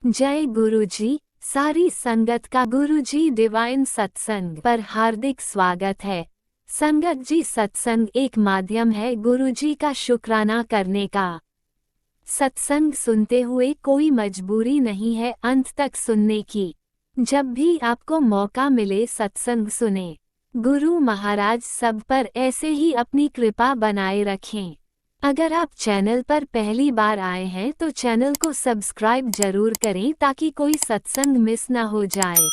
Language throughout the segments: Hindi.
जय गुरुजी। सारी संगत का गुरुजी डिवाइन सत्संग पर हार्दिक स्वागत है। संगत जी, सत्संग एक माध्यम है गुरुजी का शुक्राना करने का। सत्संग सुनते हुए कोई मजबूरी नहीं है अंत तक सुनने की। जब भी आपको मौका मिले सत्संग सुने। गुरु महाराज सब पर ऐसे ही अपनी कृपा बनाए रखें। अगर आप चैनल पर पहली बार आए हैं तो चैनल को सब्सक्राइब जरूर करें ताकि कोई सत्संग मिस ना हो जाए।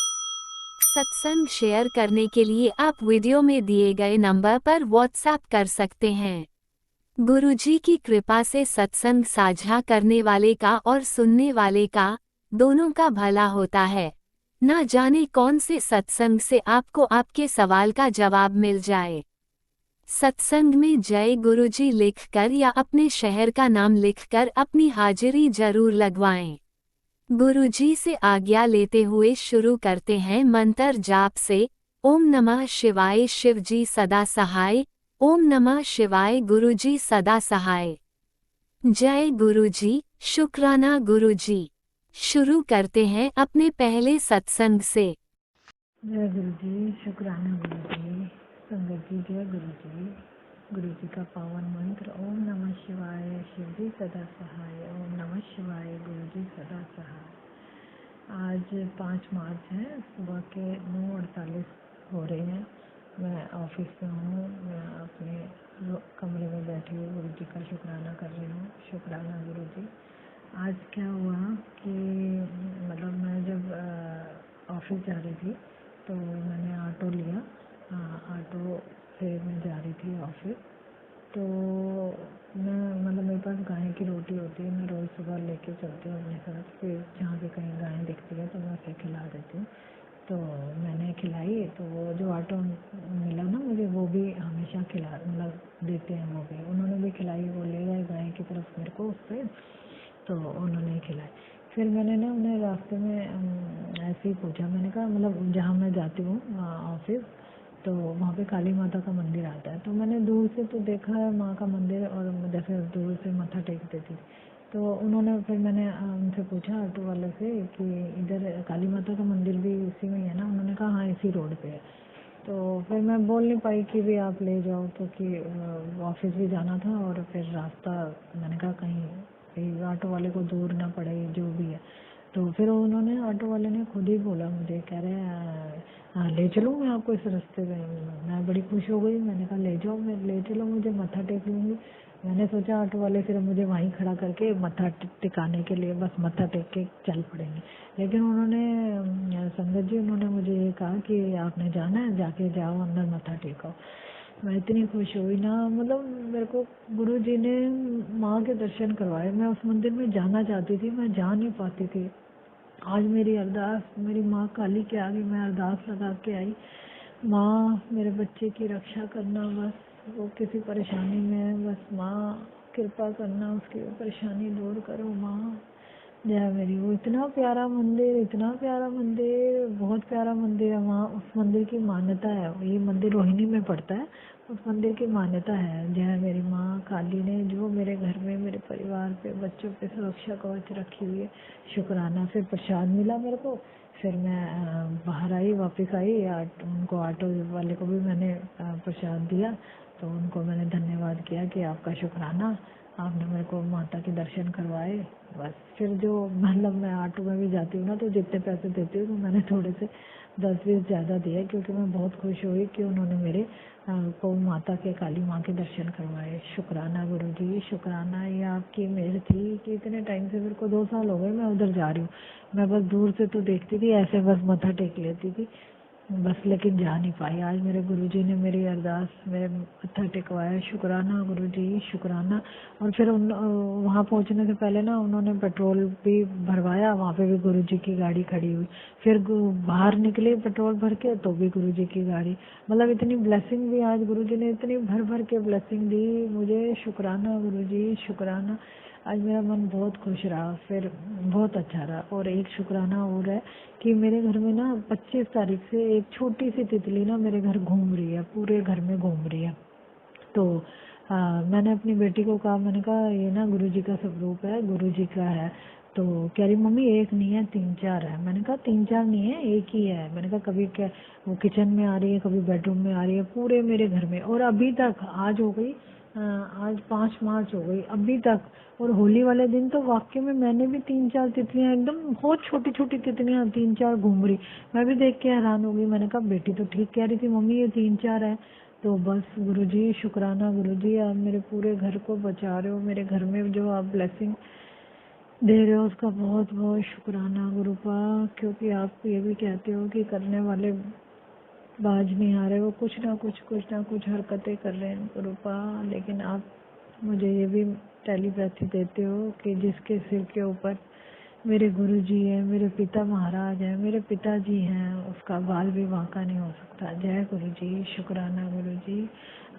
सत्संग शेयर करने के लिए आप वीडियो में दिए गए नंबर पर व्हाट्सएप कर सकते हैं। गुरुजी की कृपा से सत्संग साझा करने वाले का और सुनने वाले का दोनों का भला होता है। ना जाने कौन से सत्संग से आपको आपके सवाल का जवाब मिल जाए। सत्संग में जय गुरुजी लिखकर या अपने शहर का नाम लिखकर अपनी हाजिरी जरूर लगवाएं। गुरुजी से आज्ञा लेते हुए शुरू करते हैं मंत्र जाप से। ओम नमः शिवाय शिवजी सदा सहाय। ओम नमः शिवाय गुरुजी सदा सहाय। जय गुरुजी, शुक्राना गुरुजी। शुरू करते हैं अपने पहले सत्संग से। जय गुरु जी, शुक्राना गुरु जी, संगत जी जय गुरु जी का पावन मंत्र ओम नमः शिवाय शिव जी सदा सहाय। ओम नमः शिवाय गुरु जी सदा सहाय। आज 5 मार्च है, सुबह के 9:48 हो रहे हैं। मैं ऑफिस में हूँ, मैं अपने कमरे में बैठी हुई गुरु जी का शुक्राना कर रही हूँ। शुक्राना गुरु जी। आज क्या हुआ कि मतलब मैं जब ऑफिस जा रही थी तो मैंने ऑटो लिया। ऑटो से मैं जा रही थी ऑफिस। तो मैं मतलब मेरे पास गाय की रोटी होती है, मैं रोज़ सुबह लेके चलती हूँ अपने साथ। फिर जहाँ भी कहीं गाय दिखती है तो मैं उसे खिला देती हूँ। तो मैंने खिलाई तो वो जो ऑटो मिला ना मुझे, वो भी हमेशा खिला मतलब देते हैं, वो भी उन्होंने भी खिलाई। वो ले गए गाय की तरफ मेरे को उस पर, तो उन्होंने खिलाई। फिर मैंने ना उन्हें रास्ते में ऐसे ही पूछा, मैंने कहा मतलब जहाँ मैं जाती हूँ ऑफिस, तो वहाँ पे काली माता का मंदिर आता है। तो मैंने दूर से तो देखा है माँ का मंदिर, और जैसे दूर से मत्था टेक देती थी। तो उन्होंने फिर मैंने उनसे पूछा ऑटो वाले से कि इधर काली माता का मंदिर भी इसी में ही है ना? उन्होंने कहा हाँ इसी रोड पे है। तो फिर मैं बोल नहीं पाई कि भी आप ले जाओ, क्योंकि ऑफिस भी जाना था और फिर रास्ता मैंने कहा कहीं ऑटो वाले को दूर ना पड़े जो भी है। तो फिर उन्होंने ऑटो वाले ने खुद ही बोला मुझे, कह रहे हैं हाँ ले चलूँ मैं आपको इस रास्ते में। मैं बड़ी खुश हो गई, मैंने कहा ले जाओ, मैं ले चलो, मुझे मत्था टेक लूँगी। मैंने सोचा ऑटो वाले फिर मुझे वहीं खड़ा करके मत्था टिकाने के लिए बस मत्था टेक के चल पड़ेंगे। लेकिन उन्होंने संगत जी उन्होंने मुझे ये कहा कि आपने जाना है, जाके जाओ अंदर मत्था टेको। मैं इतनी खुश हुई ना, मतलब मेरे को गुरु जी ने माँ के दर्शन करवाए। मैं उस मंदिर में जाना चाहती थी, मैं जा नहीं पाती थी। आज मेरी अरदास मेरी माँ काली के आगे मैं अरदास लगा के आई, माँ मेरे बच्चे की रक्षा करना, बस वो किसी परेशानी में है, बस माँ कृपा करना, उसकी परेशानी दूर करो माँ। जय मेरी। वो इतना प्यारा मंदिर, इतना प्यारा मंदिर, बहुत प्यारा मंदिर है। वहाँ उस मंदिर की मान्यता है, ये मंदिर रोहिणी में पड़ता है, उस मंदिर की मान्यता है। जय मेरी माँ काली ने जो मेरे घर में, मेरे परिवार पे, बच्चों पे सुरक्षा कवच रखी हुई है। शुक्राना। फिर प्रसाद मिला मेरे को। फिर मैं बाहर आई, वापस आई, उनको ऑटो वाले को भी मैंने प्रसाद दिया। तो उनको मैंने धन्यवाद किया कि आपका शुक्राना, आपने मेरे को माता के दर्शन करवाए। बस फिर जो मतलब मैं ऑटो में भी जाती हूँ ना, तो जितने पैसे देती हूँ तो मैंने थोड़े से 10-20 ज़्यादा दिए, क्योंकि मैं बहुत खुश हुई कि उन्होंने मेरे को माता के, काली माँ के दर्शन करवाए। शुक्राना गुरु जी, शुक्राना। ये आपकी मेहर थी कि इतने टाइम से, मेरे को 2 साल हो गए मैं उधर जा रही हूँ। मैं बस दूर से तो देखती थी, ऐसे बस मत्था टेक लेती थी बस, लेकिन जा नहीं पाई। आज मेरे गुरुजी ने मेरी अरदास, मेरे मत्था टेकवाया। शुक्राना गुरुजी, शुक्राना। और फिर वहाँ पहुँचने से पहले ना उन्होंने पेट्रोल भी भरवाया, वहाँ पे भी गुरुजी की गाड़ी खड़ी हुई। फिर बाहर निकले पेट्रोल भर के, तो भी गुरुजी की गाड़ी। मतलब इतनी ब्लेसिंग भी आज गुरुजी ने इतनी भर भर के ब्लेसिंग दी मुझे। शुक्राना गुरुजी, शुक्राना। आज मेरा मन बहुत खुश रहा, फिर बहुत अच्छा रहा। और एक शुक्राना और है कि मेरे घर में ना 25 तारीख से एक छोटी सी तितली ना मेरे घर घूम रही है, पूरे घर में घूम रही है। तो मैंने अपनी बेटी को कहा, मैंने कहा ये ना गुरुजी का स्वरूप है, गुरुजी का है। तो कह रही मम्मी एक नहीं है 3-4 है। मैंने कहा 3-4 नहीं है, एक ही है। मैंने कहा कभी क्या वो किचन में आ रही है, कभी बेडरूम में आ रही है, पूरे मेरे घर में। और अभी तक आज हो गई आज 5 मार्च हो गई अभी तक। और होली वाले दिन तो वाकई में मैंने भी 3-4 तितलियां, एकदम बहुत छोटी छोटी तितलियां 3-4 घूम रही। मैं भी देख के हैरान हो गई। मैंने कहा बेटी तो ठीक कह रही थी मम्मी ये 3-4 है। तो बस गुरुजी शुक्राना गुरुजी, आप मेरे पूरे घर को बचा रहे हो। मेरे घर में जो आप ब्लेसिंग दे रहे हो उसका बहुत बहुत शुक्राना गुरुपा। क्योंकि आप ये भी कहते हो कि करने वाले बाज नहीं आ रहे, वो कुछ ना कुछ हरकतें कर रहे हैं गुरुपा। लेकिन आप मुझे ये भी टेलीपैथी देते हो कि जिसके सिर के ऊपर मेरे गुरुजी हैं, मेरे पिता महाराज हैं, मेरे पिताजी हैं, उसका बाल भी बांका नहीं हो सकता। जय गुरुजी, शुक्राना गुरुजी।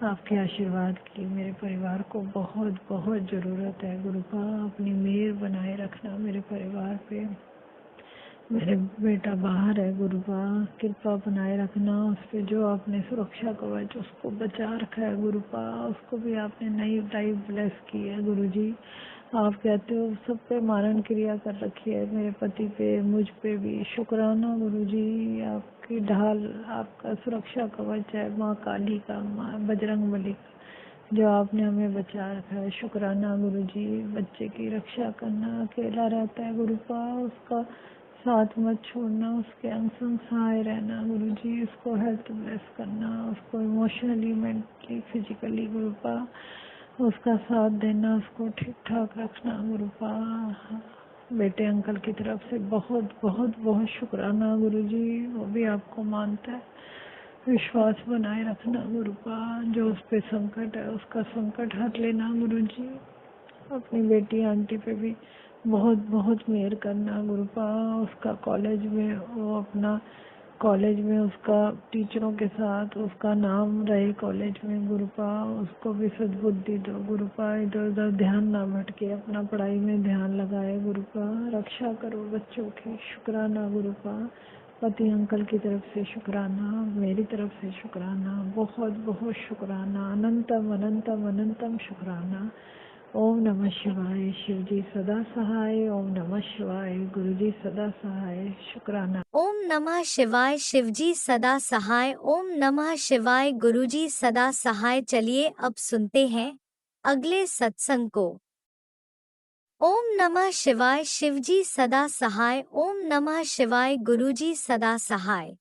आपके आशीर्वाद की मेरे परिवार को बहुत बहुत ज़रूरत है गुरुपा। अपनी मेहर बनाए रखना मेरे परिवार पे। मेरे बेटा बाहर है गुरुपा, कृपा बनाए रखना उस पे। जो आपने सुरक्षा कवच उसको बचा रखा है गुरुपा, उसको भी आपने नई लाइफ ब्लेस की है गुरुजी। आप कहते हो सब पे मारण क्रिया कर रखी है, मेरे पति पे, मुझ पे भी। शुक्राना गुरुजी, आपकी ढाल, आपका सुरक्षा कवच है माँ काली का, माँ बजरंग बली का, जो आपने हमें बचा रखा है। शुक्राना गुरुजी। बच्चे की रक्षा करना, अकेला रहता है गुरुपा, उसका साथ मत छोड़ना, उसके अंग संग सहाय रहना गुरुजी। उसको हेल्थ ब्लेस करना, उसको इमोशनली, मेंटली, फिजिकली गुरुपा उसका साथ देना, उसको ठीक ठाक रखना गुरुपा। बेटे अंकल की तरफ से बहुत बहुत बहुत शुक्राना गुरुजी, वो भी आपको मानता है। विश्वास बनाए रखना गुरुपा। जो उस पे संकट है उसका संकट हट लेना गुरुजी। अपनी बेटी आंटी पे भी बहुत बहुत मेहर करना गुरुपा। उसका कॉलेज में, वो अपना कॉलेज में उसका टीचरों के साथ उसका नाम रहे कॉलेज में गुरुपा। उसको भी सद्बुद्धि दो गुरुपा, इधर उधर ध्यान ना भटके, अपना पढ़ाई में ध्यान लगाए गुरुपा। रक्षा करो बच्चों की। शुक्राना गुरुपा। पति अंकल की तरफ से शुक्राना, मेरी तरफ से शुक्राना, बहुत बहुत शुक्राना, अनंतम अनंतम अनंतम शुक्राना। ओम नमः शिवाय। शिव जी सदा सहाय। ओम नमः शिवाय। गुरु जी सदा सहाय। शुक्राना। ओम नमः शिवाय। शिवजी सदा सहाय। ओम नमः शिवाय। गुरुजी सदा सहाय। चलिए अब सुनते हैं अगले सत्संग को। ओम नमः शिवाय। शिवजी सदा सहाय। ओम नमः शिवाय। गुरुजी सदा सहाय।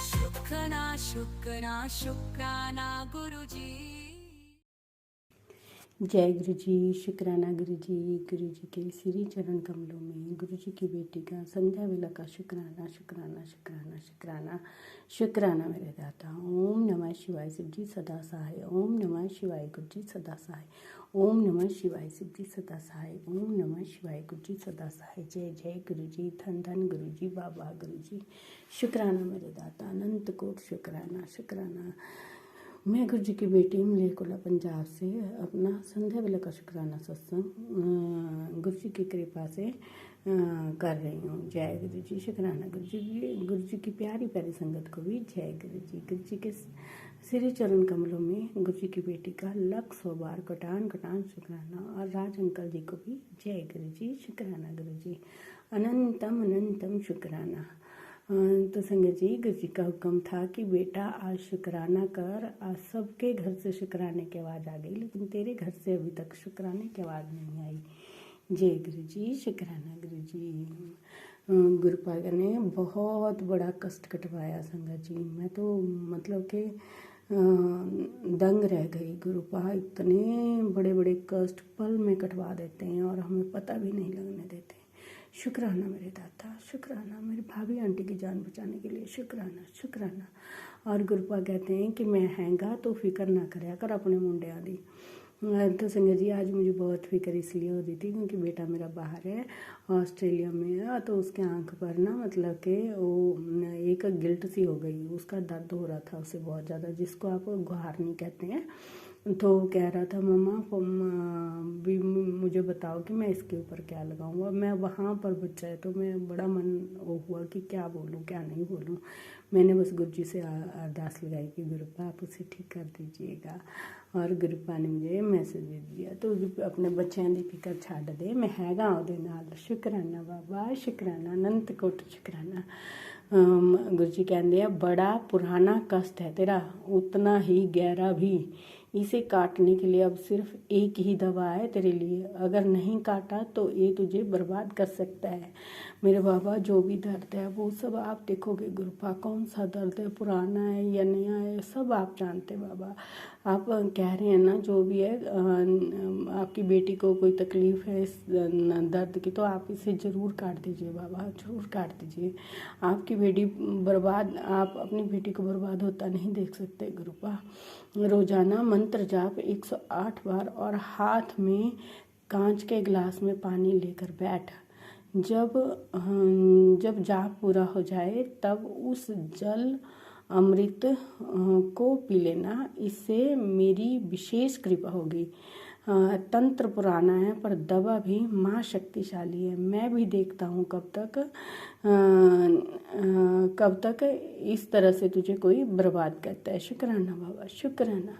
शुक्राना शुक्राना शुक्राना गुरुजी। जय गुरु जी। शुक्राना गुरु जी के श्री चरण कमलों में गुरु जी की बेटी का संध्या वेला का शुक्राना शुक्राना शुक्राना शुक्राना शुक्राना मेरे दाता। ओम नमः शिवाय। शिव जी सदा सहाय। ओम नमः शिवाय। गुरु जी सदा सहाय। ओम नमः शिवाय। शिव जी सदा सहाय। ओम नमः शिवाय। गुरु जी सदा सहाय। जय जय गुरु जी। धन धन गुरु जी, बाबा गुरु जी। शुक्राना मेरे दाता, अनंत कोट शुक्राना शुक्राना। मैं गुरु जी की बेटी मलेरकोला पंजाब से अपना संध्या वेला का शुक्राना सत्संग गुरु जी की कृपा से कर रही हूँ। जय गुरु जी। शुक्राना गुरु जी की प्यारी प्यारी संगत को भी जय गुरु जी। गुरु जी के श्री चरण कमलों में गुरु जी की बेटी का 100 बार कटान कटान शुक्राना। और राज अंकल जी को भी जय गुरु जी। शुक्राना गुरु जी। अनंतम अनंतम शुक्राना। तो संगत जी, गुरु जी का हुक्म था कि बेटा आज शुक्राना कर। आज सबके घर से शुक्राने की आवाज़ आ गई, लेकिन तेरे घर से अभी तक शुक्राने की आवाज़ नहीं आई। जय गुरु जी। शुक्राना गुरु जी। गुरुपाल ने बहुत बड़ा कष्ट कटवाया संगत जी। मैं तो मतलब कि दंग रह गई। गुरुपा इतने बड़े बड़े कष्ट पल में कटवा देते हैं और हमें पता भी नहीं लगने देते। शुक्राना मेरे दाता। शुक्राना मेरी भाभी आंटी की जान बचाने के लिए। शुक्राना शुक्राना। और गुरुपा कहते हैं कि मैं हैंगा तो फिक्र ना करया कर अपने मुंडिया दी। तो संगत जी, आज मुझे बहुत फिक्र इसलिए हो रही थी क्योंकि बेटा मेरा बाहर है, ऑस्ट्रेलिया में है। तो उसके आंख पर ना मतलब कि वो एक गिल्ट सी हो गई, उसका दर्द हो रहा था उसे बहुत ज़्यादा, जिसको आप गुहारनी कहते हैं। तो वो कह रहा था मम्मा भी मुझे बताओ कि मैं इसके ऊपर क्या लगाऊंगा। मैं वहाँ पर बच्चा है तो मैं बड़ा मन वो हुआ कि क्या बोलूँ क्या नहीं बोलूँ। मैंने बस गुरु जी से अरदास लगाई कि गुरुपा आप उसे ठीक कर दीजिएगा, और गुरुपा ने मुझे मैसेज भेज दिया। तो अपने बच्चों की फिक्र छड्ड दे, मैं हैगा ਉਹਦੇ ਨਾਲ। शुकराना बाबा, शुकराना, अनंत कोट शुकराना। गुरु जी कहते हैं बड़ा पुराना कष्ट है तेरा, उतना ही गहरा भी। इसे काटने के लिए अब सिर्फ एक ही दवा है तेरे लिए, अगर नहीं काटा तो ये तुझे बर्बाद कर सकता है। मेरे बाबा जो भी दर्द है वो सब आप देखोगे गुरुपा, कौन सा दर्द है, पुराना है या नया है, सब आप जानते बाबा। आप कह रहे हैं ना जो भी है, आपकी बेटी को कोई तकलीफ़ है इस दर्द की, तो आप इसे ज़रूर काट दीजिए बाबा, ज़रूर काट दीजिए। आपकी बेटी बर्बाद, आप अपनी बेटी को बर्बाद होता नहीं देख सकते गुरुपा। रोज़ाना मंत्र जाप 108 बार और हाथ में कांच के गिलास में पानी लेकर बैठ। जब जाप पूरा हो जाए तब उस जल अमृत को पी लेना, इससे मेरी विशेष कृपा होगी। तंत्र पुराना है पर दवा भी माँ शक्तिशाली है। मैं भी देखता हूँ कब तक इस तरह से तुझे कोई बर्बाद करता है। शुक्राना बाबा, शुक्राना,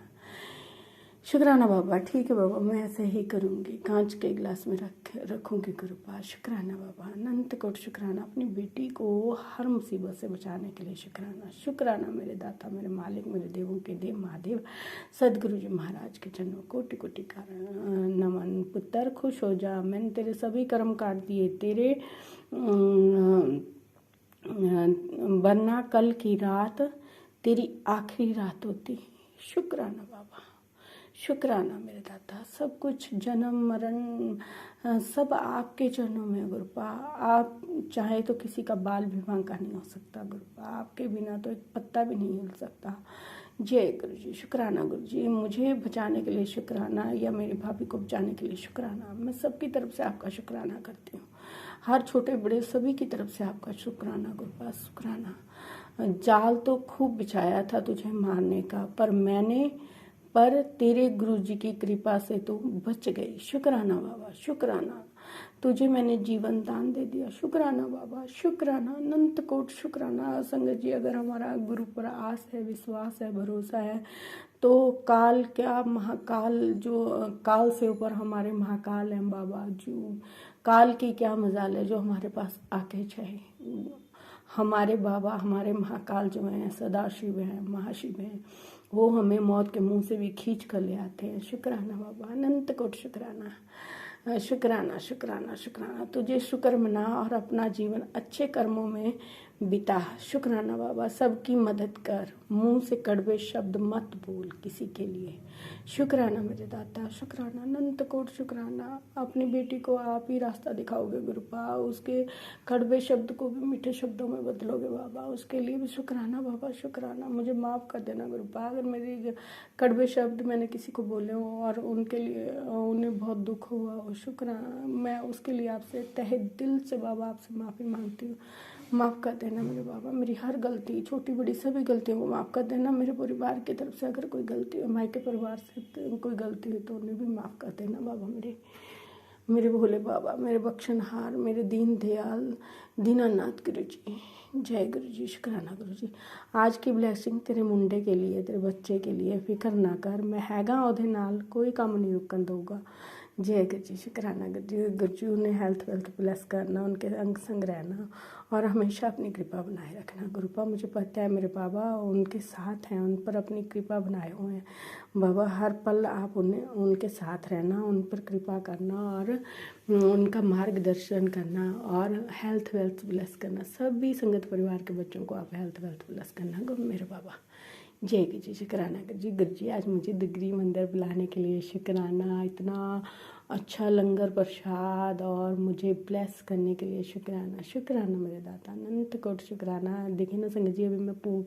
शुक्राना बाबा। ठीक है बाबा, मैं ऐसे ही करूँगी, कांच के गिलास में रखूँगी गुरुपा। शुक्राना बाबा, अनंत कोट शुक्राना। अपनी बेटी को हर मुसीबत से बचाने के लिए शुक्राना। शुक्राना मेरे दाता, मेरे मालिक, मेरे देवों के देव महादेव सदगुरु जी महाराज के चरणों कोटि कोटि का नमन। पुत्र खुश हो जा, मैंने तेरे सभी कर्म काट दिए, तेरे वरना कल की रात तेरी आखिरी रात होती। शुक्राना बाबा, शुक्राना मेरे दाता। सब कुछ जन्म मरण सब आपके चरणों में गुरुपा। आप चाहे तो किसी का बाल भी बांका नहीं हो सकता गुरुपा, आपके बिना तो एक पत्ता भी नहीं हिल सकता। जय गुरु जी, शुक्राना गुरु जी। मुझे बचाने के लिए शुक्राना, या मेरी भाभी को बचाने के लिए शुक्राना। मैं सबकी तरफ से आपका शुक्राना करती हूँ, हर छोटे बड़े सभी की तरफ से आपका शुक्राना गुरुपा, शुक्राना। जाल तो खूब बिछाया था तुझे मारने का, पर तेरे गुरु जी की कृपा से तू बच गई। शुक्राना बाबा, शुक्राना। तुझे मैंने जीवन दान दे दिया। शुक्राना बाबा, शुक्राना, अनंत कोट शुक्राना। संगत जी, अगर हमारा गुरु पर आस है, विश्वास है, भरोसा है, तो काल क्या महाकाल, जो काल से ऊपर हमारे महाकाल हैं बाबा जो, काल की क्या मजाल है जो हमारे पास आके चाहे। हमारे बाबा, हमारे महाकाल जो हैं, सदाशिव हैं, महाशिव हैं, वो हमें मौत के मुंह से भी खींच कर ले आते हैं। शुक्राना बाबा, अनंत कोट शुक्राना, शुक्राना, शुक्राना, शुक्राना। तुझे शुक्र मना और अपना जीवन अच्छे कर्मों में बिता। शुक्राना बाबा, सबकी मदद कर, मुंह से कड़वे शब्द मत बोल किसी के लिए। शुक्राना मेरे दाता, शुक्राना, अनंत कोट शुक्राना। अपनी बेटी को आप ही रास्ता दिखाओगे गुरुपा, उसके कड़वे शब्द को भी मीठे शब्दों में बदलोगे बाबा, उसके लिए भी शुक्राना बाबा, शुक्राना। मुझे माफ़ कर देना गुरुपा अगर मेरे कड़वे शब्द मैंने किसी को बोले हो और उनके लिए उन्हें बहुत दुख हुआ हो। शुक्राना, मैं उसके लिए आपसे तहे दिल से बाबा आपसे माफ़ी मांगती हूँ। माफ़ कर देना मेरे बाबा, मेरी हर गलती, छोटी बड़ी सभी गलतियों को माफ़ कर देना। मेरे परिवार की तरफ से अगर कोई गलती हो, मायके परिवार से कोई गलती हो तो उन्हें भी माफ़ कर देना बाबा। मेरे भोले बाबा, मेरे बख्शनहार, मेरे दीन दयाल दीनानाथ गुरु जी। जय गुरु जी, शुक्राना गुरु जी। आज की ब्लैसिंग तेरे मुंडे के लिए, तेरे बच्चे के लिए। फिक्र ना कर, मैं हैगा ਉਹਦੇ ਨਾਲ, कोई काम नहीं रुकन दूंगा। जय गुरु जी, शुक्राना गुरु जी। गुरु जी उन्हें हेल्थ वेल्थ ब्लेस करना, उनके अंग संग रहना और हमेशा अपनी कृपा बनाए रखना गुरुपा। मुझे पता है मेरे बाबा उनके साथ हैं, उन पर अपनी कृपा बनाए हुए हैं बाबा। हर पल आप उनके साथ रहना, उन पर कृपा करना और उनका मार्गदर्शन करना और हेल्थ वेल्थ ब्लेस करना। सभी संगत परिवार के बच्चों को आप हेल्थ वेल्थ ब्लेस करना गुरु मेरे बाबा। जय गुरु जी, शुक्राना गुरु जी। गुरु जी आज मुझे डिग्री मंदिर बुलाने के लिए शुक्राना। इतना अच्छा लंगर प्रसाद और मुझे ब्लेस करने के लिए शुक्राना। शुक्राना मेरे दाता, अनंत कोट शुक्राना। देखिए ना संगत जी, अभी मैं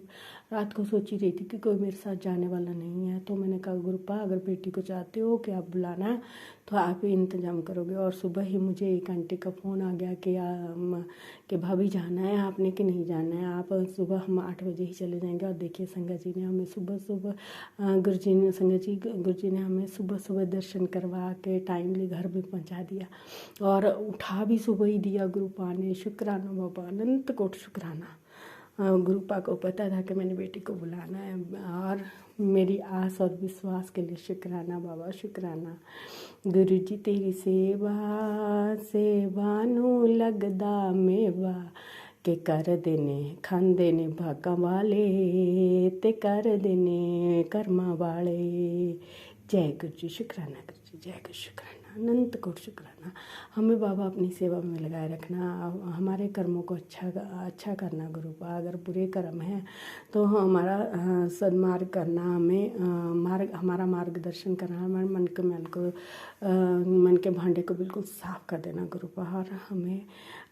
रात को सोची रही थी कि कोई मेरे साथ जाने वाला नहीं है, तो मैंने कहा गुरुपा अगर बेटी को चाहते हो कि आप बुलाना तो आप ही इंतज़ाम करोगे। और सुबह ही मुझे एक आंटी का फ़ोन आ गया कि भाभी जाना है आपने कि नहीं जाना है, आप सुबह हम 8 बजे ही चले जाएंगे। और देखिए संगत जी ने हमें सुबह सुबह गुरु जी ने हमें सुबह सुबह दर्शन करवा के टाइमली घर भी पहुंचा दिया और उठा भी सुबह ही दिया गुरुपा ने। शुक्राना बाबा, अनंत कोट शुक्राना। गुरुपा को पता था कि मैंने बेटी को बुलाना है और मेरी आस और विश्वास के लिए शुक्राना बाबा, शुक्राना। गुरु जी तेरी सेवा सेवा नू लगदा मेवा के कर देने खांदे ने भागा वाले ते कर देने कर्मा वाले। जय गुरु जी, शुक्राना गुरु जी, जय गुरु, शुक्राना, अनंत कोट शुक्राना। हमें बाबा अपनी सेवा में लगाए रखना, हमारे कर्मों को अच्छा करना गुरुपा। अगर बुरे कर्म हैं तो हमारा सन्मार्ग करना, हमारा मार्गदर्शन करना, हमारे मन के भांडे को बिल्कुल साफ कर देना गुरुपा। और हमें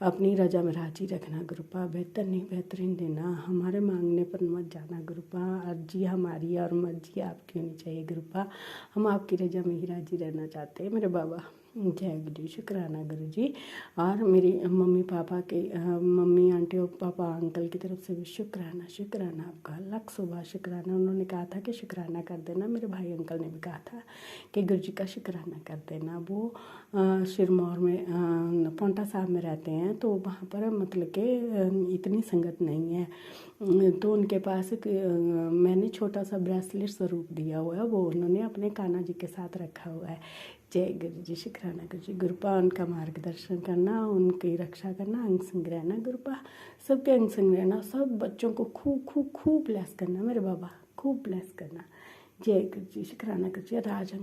अपनी रजा में राजी रखना गुरुपा। बेहतर नहीं बेहतरीन देना, हमारे मांगने पर मत जाना गुरुपा। अर्जी हमारी और मर्जी आपकी होनी चाहिए गुरुपा। हम आपकी रजा में ही राजी रहना चाहते हैं मेरे बाबा। जय गुरु जी, शुक्राना गुरु जी। और मेरी मम्मी पापा के मम्मी आंटी और पापा अंकल की तरफ से भी शुक्राना, शुक्राना आपका लाख सुबह शुक्राना। उन्होंने कहा था कि शुक्राना कर देना, मेरे भाई अंकल ने भी कहा था कि गुरु जी का शुक्राना कर देना। वो सिरमौर में पौंटा साहब में रहते हैं, तो वहाँ पर मतलब कि इतनी संगत नहीं है, तो उनके पास मैंने छोटा सा ब्रेसलेट स्वरूप दिया हुआ है, वो उन्होंने अपने कान्हा जी के साथ रखा हुआ है। जय गुरु जी, शुक्राना गुरु जी। गुरुपा उनका मार्गदर्शन करना, उनकी रक्षा करना, अंग संग रहना गुरुपा, सबके अंग संग रहना, सब बच्चों को खूब खूब खूब ब्लेस करना मेरे बाबा, खूब ब्लेस करना। जय गुरु जी, शुक्राना गुरु जी। राज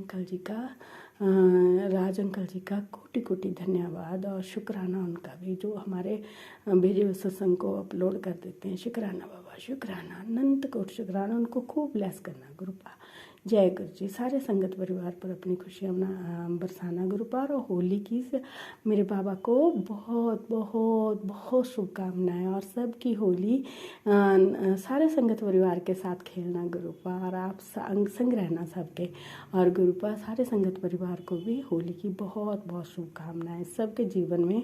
अंकल जी का कोटि कोटि धन्यवाद और शुक्राना उनका भी, जो हमारे भेजे हुए सत्संग को अपलोड कर देते हैं। शुक्राना बाबा, शुक्राना, अनंत कोट शुक्राना। उनको खूब ब्लेस करना गुरुपा। जय गुरु जी। सारे संगत परिवार पर अपनी खुशियाँ बरसाना गुरुपा। और होली की मेरे बाबा को बहुत बहुत बहुत शुभकामनाएं। और सबकी होली सारे संगत परिवार के साथ खेलना गुरुपा, और आप अंग संग रहना सबके। और गुरुपा सारे संगत परिवार को भी होली की बहुत बहुत शुभकामनाएं। सबके जीवन में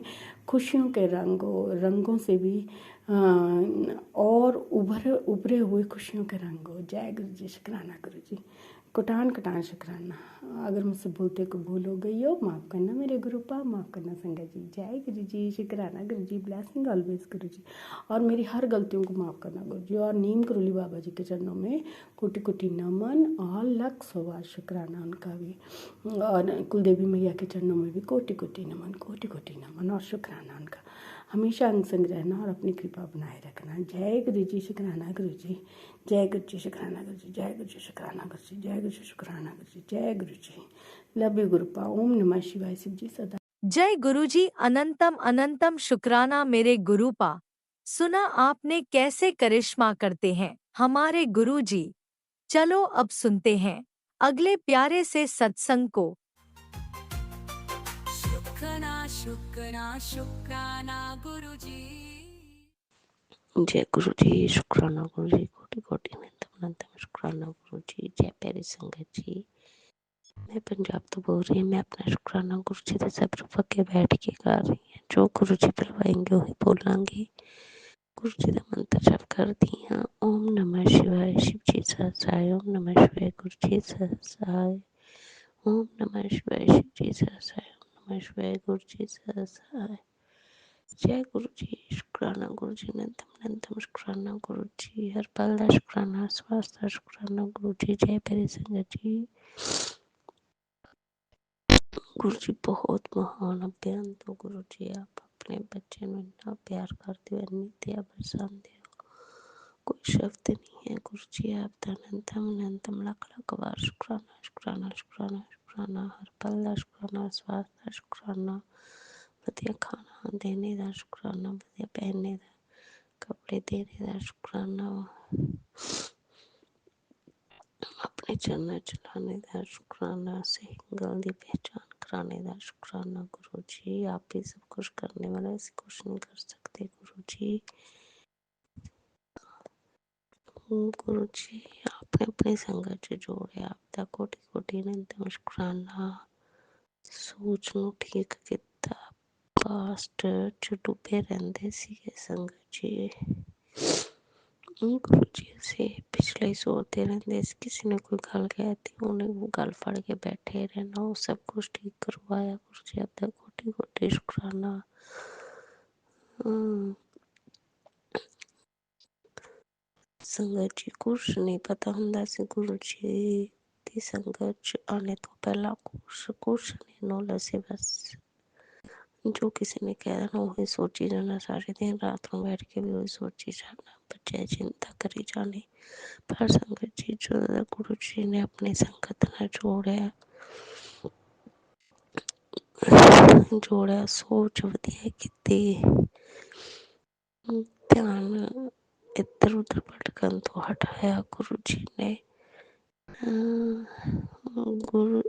खुशियों के रंगों से भी और उभरे हुए खुशियों के रंगों। जय गुरु जी, शुक्राना गुरु जी। कटान शुक्राना। अगर मुझसे बोलते को भूल हो गई हो, माफ़ करना मेरे गुरुपा, माफ़ करना संगत जी। जय गुरु जी, शुक्राना गुरु जी, ब्लेसिंग ऑलवेज गुरु जी। और मेरी हर गलतियों को माफ़ करना गुरु जी। और नीम करोली बाबा जी के चरणों में कोटि कोटि नमन और लख सवा शुक्राना उनका भी। और कुलदेवी मैया के चरणों में भी कोटि कोटि नमन और शुक्राना उनका। हमेशा अंग संग रहना और अपनी कृपा बनाए रखना। जय गुरु जी, शुक्राना गुरु जी। जय गुरु जी, शुक्राना गुरु जी। जय गुरु जी, शुक्राना गुरु जी। जय गुरु जी, शुक्राना गुरु जी। जय गुरु जी। Love you गुरुपा। ओम नमः शिवाय। शिव जी सदा। जय गुरुजी, अनंतम अनंतम शुक्राना मेरे गुरुपा। सुना आपने कैसे करिश्मा करते हैं हमारे गुरुजी। चलो अब सुनते हैं अगले प्यारे से सत्संग को। शुक्राना गुरुजी। जय गुरु जी, शुक्राना गुरु जी, कोटि कोटि अनंतम शुक्राना गुरु जी। जय प्यारी संगत जी। मैं पंजाब तो बोल रही हूँ। मैं अपना शुक्राना गुरु जी के सब रूप के बैठ के कर रही हूँ। जो गुरु जी बुलवाएंगे वही बोलांगे। गुरु जी का मंत्र जप कर दी हाँ। ओम नमः शिवाय। शिव जी सहसाय। ओम नमः शिवाय। गुरु जी सहसाय। ओम नमः शिवाय। शिव जी सहसाय। ओम नमः शिवाय। गुरु जी सहसाय। जय गुरु जी, शुक्राना गुरु जी, अनंतम शुक्राना गुरु जी, हर पल दा शुक्राना, स्वास्थ्य दा शुक्राना गुरु जी। जय प्यारी संगत जी। गुरु जी बहुत महान अभ्यंत हो गुरु जी। आप अपने बच्चे में इतना प्यार करते हो, इतनी दया बरसाते हो, कोई शब्द नहीं है गुरु जी। आप अनंतम लख लख बार शुक्राना शुक्राना शुक्राना शुक्राना, हर पल दा शुक्राना, स्वास्थ्य दा शुक्राना, ਵਧੀਆ खाना देने का शुक्राना, ਵਧੀਆ पहनने का, कपड़े देने का शुक्राना, अपने चरण चलाने का शुक्राना, सही गल की पहचान शुक्राने दा शुक्राना गुरु जी। आप भी सब कुछ करने वाले, ऐसे कुछ नहीं कर सकते गुरु जी। गुरु जी आपने अपनी संगत च जोड़े, आपका कोटि कोटि अनंत शुक्राना। सोच ਨੂੰ ठीक ਕੀਤਾ, ਪਾਸਟ ਚ ਡੁੱਬੇ ਰਹਿੰਦੇ ਸੀਗੇ ਸੰਗਤ ਜੀ। ਗੁਰੂ ਜੀ ਅਸੀਂ ਪਿਛਲੇ ਹੀ ਸੋਚਦੇ ਰਹਿੰਦੇ ਸੀ, ਕਿਸੇ ਨੇ ਕੋਈ ਗੱਲ ਕਹਿ ਤੀ ਉਹਨੇ ਉਹ ਗੱਲ ਫੜ ਕੇ ਬੈਠੇ ਰਹਿਣਾ, ਉਹ ਸਭ ਕੁਛ ਠੀਕ ਕਰਵਾਇਆ ਗੁਰੂ ਜੀ ਆਪਦਾ ਕੋਟि कोटि शुक्राना। ਸੰਗਤ ਜੀ ਕੁਛ ਨਹੀਂ ਪਤਾ ਹੁੰਦਾ ਸੀ ਗੁਰੂ ਜੀ ਦੀ ਸੰਗਤ ਚ ਆਣੇ ਤੋਂ ਪਹਿਲਾਂ ਕੁਛ ਨਹੀਂ ਨੌਲੇਜ ਸੀ, ਬਸ ਜੋ ਕਿਸੇ ਨੇ ਕਹਿ ਦੇਣਾ ਉਹੀ ਸੋਚੀ ਜਾਣਾ, ਸਾਰੇ ਦਿਨ ਰਾਤ ਨੂੰ ਬੈਠ ਕੇ ਵੀ ਉਹੀ ਸੋਚੀ ਜਾਣਾ, ਬੱਚੇ ਚਿੰਤਾ ਕਰੀ ਜਾਣੀ। ਪਰ ਸੰਗਤ ਜੀ ਜਦੋਂ ਗੁਰੂ ਜੀ ਨੇ ਆਪਣੀ ਸੰਗਤ ਨਾਲ ਜੋੜਿਆ ਸੋਚ ਵਧੀਆ ਕੀਤੀ, ਧਿਆਨ ਇੱਧਰ ਉੱਧਰ ਭਟਕਣ ਤੋਂ ਹਟਾਇਆ ਗੁਰੂ ਜੀ ਨੇ। ਗੁਰੂ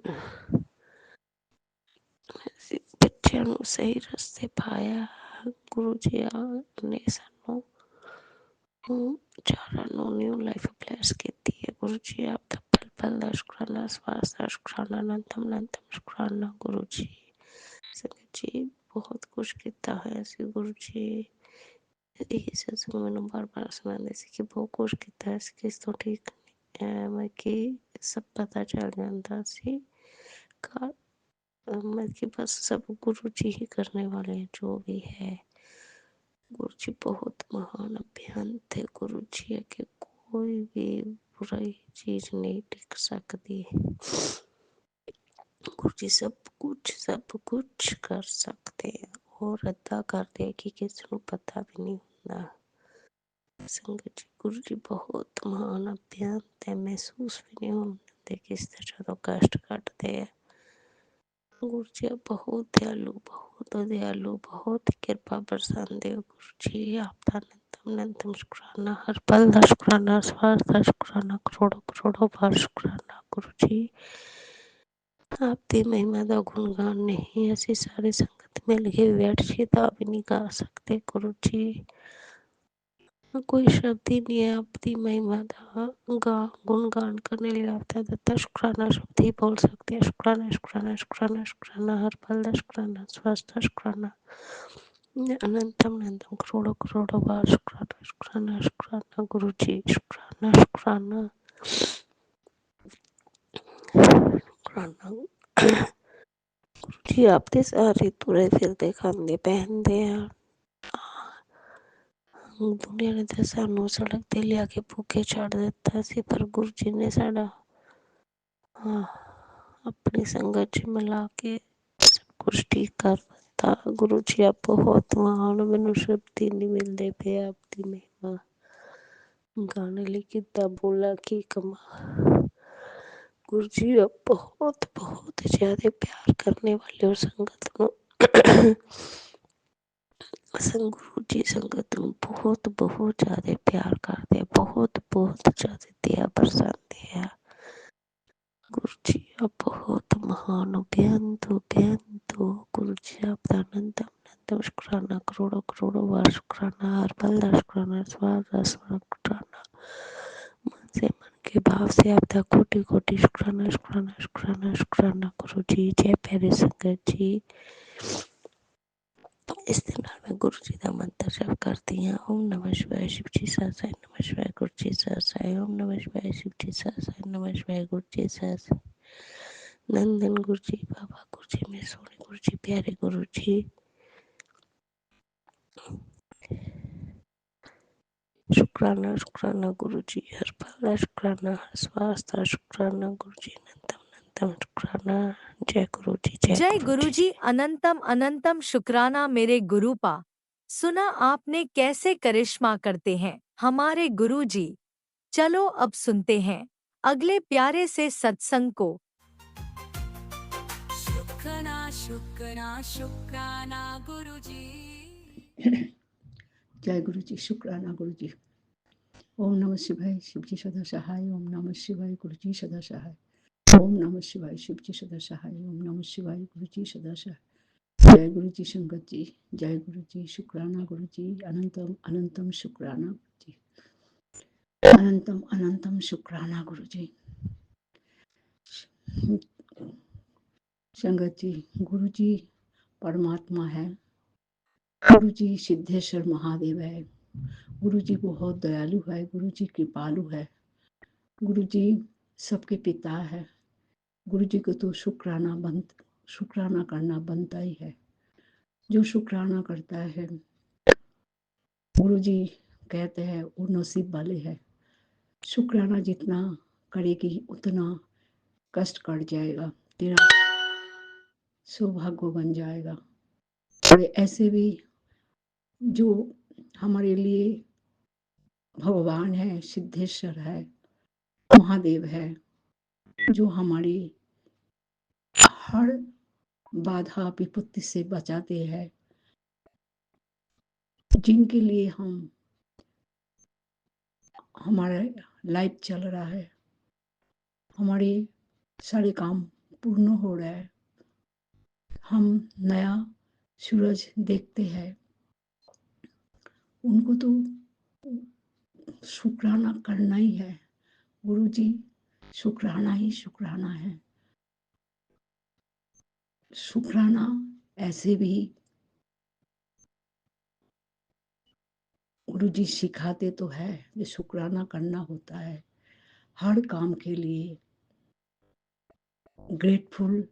ਬੱਚਿਆਂ ਨੂੰ ਸਹੀ ਰਸਤੇ ਪਾਇਆ। ਗੁਰੂ ਜੀ ਨੇ ਸਾਨੂੰ ਚਾਰਾਂ ਨੂੰ ਨਿਊ ਲਾਈਫ ਬਲੈਸ ਕੀਤੀ ਹੈ ਗੁਰੂ ਜੀ। ਆਪ ਦਾ ਪਲ ਪਲ ਦਾ ਸ਼ੁਕਰਾਨਾ, ਸਵਾਸ ਦਾ ਸ਼ੁਕਰਾਨਾ, ਅਨੰਤਮ ਸ਼ੁਕਰਾਨਾ ਗੁਰੂ ਜੀ। ਸੰਗਤ ਜੀ ਬਹੁਤ ਕੁਛ ਕੀਤਾ ਹੋਇਆ ਸੀ ਗੁਰੂ ਜੀ। ਇਹ ਸਤਸੰਗ ਮੈਨੂੰ ਬਾਰ ਬਾਰ ਸੁਣਾਉਂਦੇ ਸੀ ਕਿ ਬਹੁਤ ਕੁਛ ਕੀਤਾ ਸੀ, ਕਿਸ ਤੋਂ ਠੀਕ ਮਤਲਬ ਕਿ ਸਭ ਪਤਾ ਚੱਲ ਜਾਂਦਾ ਸੀ। मतलब कि बस सब गुरु जी ही करने वाले हैं जो भी है। गुरु जी बहुत महान अभियंत थे गुरु जी है कि कोई भी बुरी चीज नहीं टिक सकती। गुरु जी सब कुछ कर सकते हैं और अदा करते हैं कि किसी को पता भी नहीं होता। संगत जी गुरु जी बहुत महान अभियंत है, महसूस भी नहीं होते किस तरह तो कष्ट काटते हैं। गुरु जी बहुत दयालु बहुत कृपा बरसाते हो गुरु जी। आपका अनंतम शुक्राना, हर पल का शुक्राना, स्वास का शुक्राना, करोड़ों करोड़ों बार शुक्राना गुरु जी। आपकी महिमा का गुणगान नहीं ऐसी सारी संगत मिल के बैठ के भी नहीं गा सकते गुरु जी। कोई शब्द ही नहीं है आपकी महिमा का गुणगान करने लिए। आपका दत्ता शुक्राना शब्द ही बोल सकते हैं। शुक्राना शुक्राना शुक्राना शुक्राना, हर पल का शुक्राना, स्वास्थ्य शुक्राना, अनंतम करोड़ों करोड़ों बार शुक्राना शुक्राना शुक्राना गुरु जी। शुक्राना शुक्राना शुक्राना गुरु जी। आपके सारे तुरे फिरते खाते पहनते हैं दुनिया ने तो सानू सड़क ते लिया के भूखे छड़ दिता सी, पर गुरु जी ने साडा अपनी संगत च मिला के सब कुछ ठीक कर दिता। गुरु जी आप बहुत महान, मैनू शब्द ही नहीं मिलते पे आपकी महिमा गाने लिए कितना बोला की कमा। गुरु जी आप बहुत बहुत ज्यादा प्यार करने वाले हो संगत को। गुरु जी संगत ਨੂੰ बहुत बहुत ज्यादा प्यार करते, बहुत बहुत ज्यादा दया बरसाते हैं। गुरु जी आप बहुत महान बेअंत गुरु जी आपका अनंतम शुक्राना, करोड़ों करोड़ों बार शुक्राना, हर पल का शुक्राना, स्वाद का शुक्राना, मन से मन के भाव से आपका कोटि कोटि शुक्राना शुक्राना शुक्राना शुक्राना गुरु जी। जय प्यारे संगत जी। इस दिन मैं गुरु जी का मंत्र जप करती हूँ। ओम नमः शिवाय शिव जी सहसाय नमः शिवाय गुरु जी सहसाय, ओम नमः शिवाय शिव जी सहसाय नमः शिवाय गुरु जी सहसाय। नंदन गुरु जी, बाबा गुरु जी, मेरे सोने गुरु जी, प्यारे गुरु जी। शुक्राना शुक्राना गुरु जी, हर पल शुक्राना, हर श्वास का शुक्राना गुरु जी। अनंतम शुक्राना। जय गुरु जी। जय गुरु जी। अनंतम अनंतम शुक्राना मेरे गुरु पा। सुना आपने कैसे करिश्मा करते हैं हमारे गुरु जी। चलो अब सुनते हैं अगले प्यारे से सत्संग को। शुक्राना शुक्राना शुक्राना गुरु जी। जय गुरु जी। शुक्राना गुरु जी। ओम नमः शिवाय शिव जी सदा सहाय, ओम नमः शिवाय गुरु जी सदा सहाय। ओम नमः शिवाय शिव जी सदा सहाय। ओम नमः शिवाय गुरु जी सदा सहाय। जय गुरु जी संगत जी, जय गुरु जी, शुक्राना गुरु जी, अनंतम अनंतम शुक्राना गुरु जी, अनंतम अनंतम शुक्राना गुरु जी। संगत जी, गुरु जी परमात्मा है, गुरु जी सिद्धेश्वर महादेव है, गुरु जी बहुत दयालु है, गुरु जी कृपालु है, गुरु जी सबके पिता है। गुरु जी को तो शुक्राना करना बनता ही है। जो शुक्राना करता है, गुरु जी कहते हैं वो नसीब वाले है। शुक्राना जितना करेगी उतना कष्ट कट जाएगा, तेरा सौभाग्य बन जाएगा। और ऐसे भी जो हमारे लिए भगवान है, सिद्धेश्वर है, महादेव है, जो हमारी हर बाधा विपत्ति से बचाते हैं, जिनके लिए हमारा लाइफ चल रहा है, हमारे सारे काम पूर्ण हो रहा है, हम नया सूरज देखते हैं, उनको तो शुक्राना करना ही है। गुरु जी शुक्राना ही शुक्राना है। शुक्राना ऐसे भी गुरु जी सिखाते तो है कि शुक्राना करना होता है। हर काम के लिए ग्रेटफुल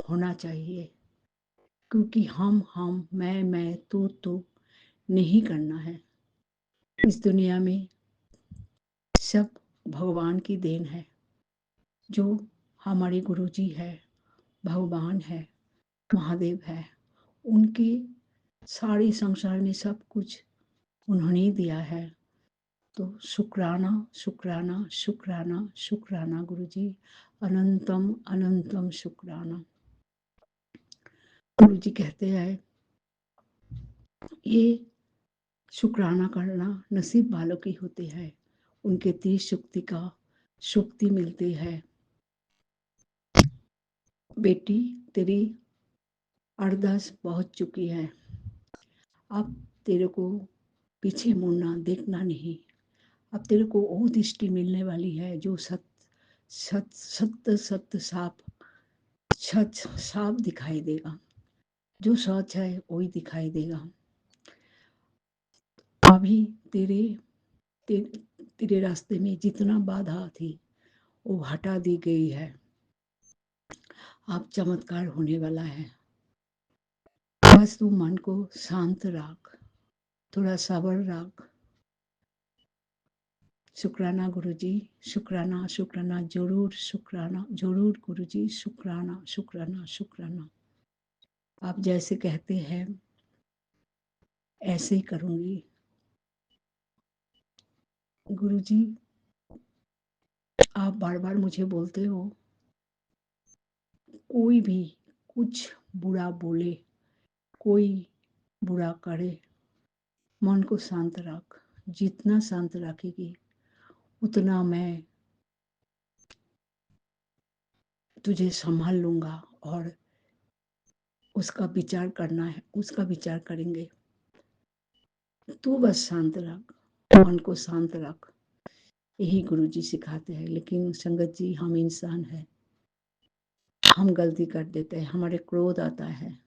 होना चाहिए, क्योंकि हम मैं तू नहीं करना है। इस दुनिया में सब भगवान की देन है। जो हमारे गुरु जी है, भगवान है, महादेव है, उनके सारे संसार में सब कुछ उन्होंने दिया है। तो शुक्राना शुक्राना शुक्राना शुक्राना गुरु जी, अनंतम अनंतम शुक्राना। गुरु जी कहते हैं ये शुक्राना करना नसीब वालों की होती है, उनके त्रिशक्ति का शक्ति मिलती है। बेटी तेरी अरदास पहुंच चुकी है, अब तेरे को पीछे मुड़ना देखना नहीं। अब तेरे को वो दृष्टि मिलने वाली है जो सत्य साफ दिखाई देगा। जो सच है वही दिखाई देगा। अभी तेरे रास्ते में जितना बाधा थी वो हटा दी गई है। अब चमत्कार होने वाला है। बस तू मन को शांत रख, थोड़ा सब्र रख। शुक्राना गुरु जी, शुक्राना शुक्राना, जरूर शुक्राना, जरूर गुरु जी, शुक्राना शुक्राना शुक्राना। आप जैसे कहते हैं ऐसे ही करूंगी। गुरु जी आप बार बार मुझे बोलते हो, कोई भी कुछ बुरा बोले, कोई बुरा करे, मन को शांत रख। जितना शांत रखेगी उतना मैं तुझे संभाल लूंगा और उसका विचार करना है, उसका विचार करेंगे। तू बस शांत रख, मन को शांत रख। यही गुरु जी सिखाते हैं। लेकिन संगत जी, हम इंसान हैं, हम गलती कर देते हैं, हमारे क्रोध आता है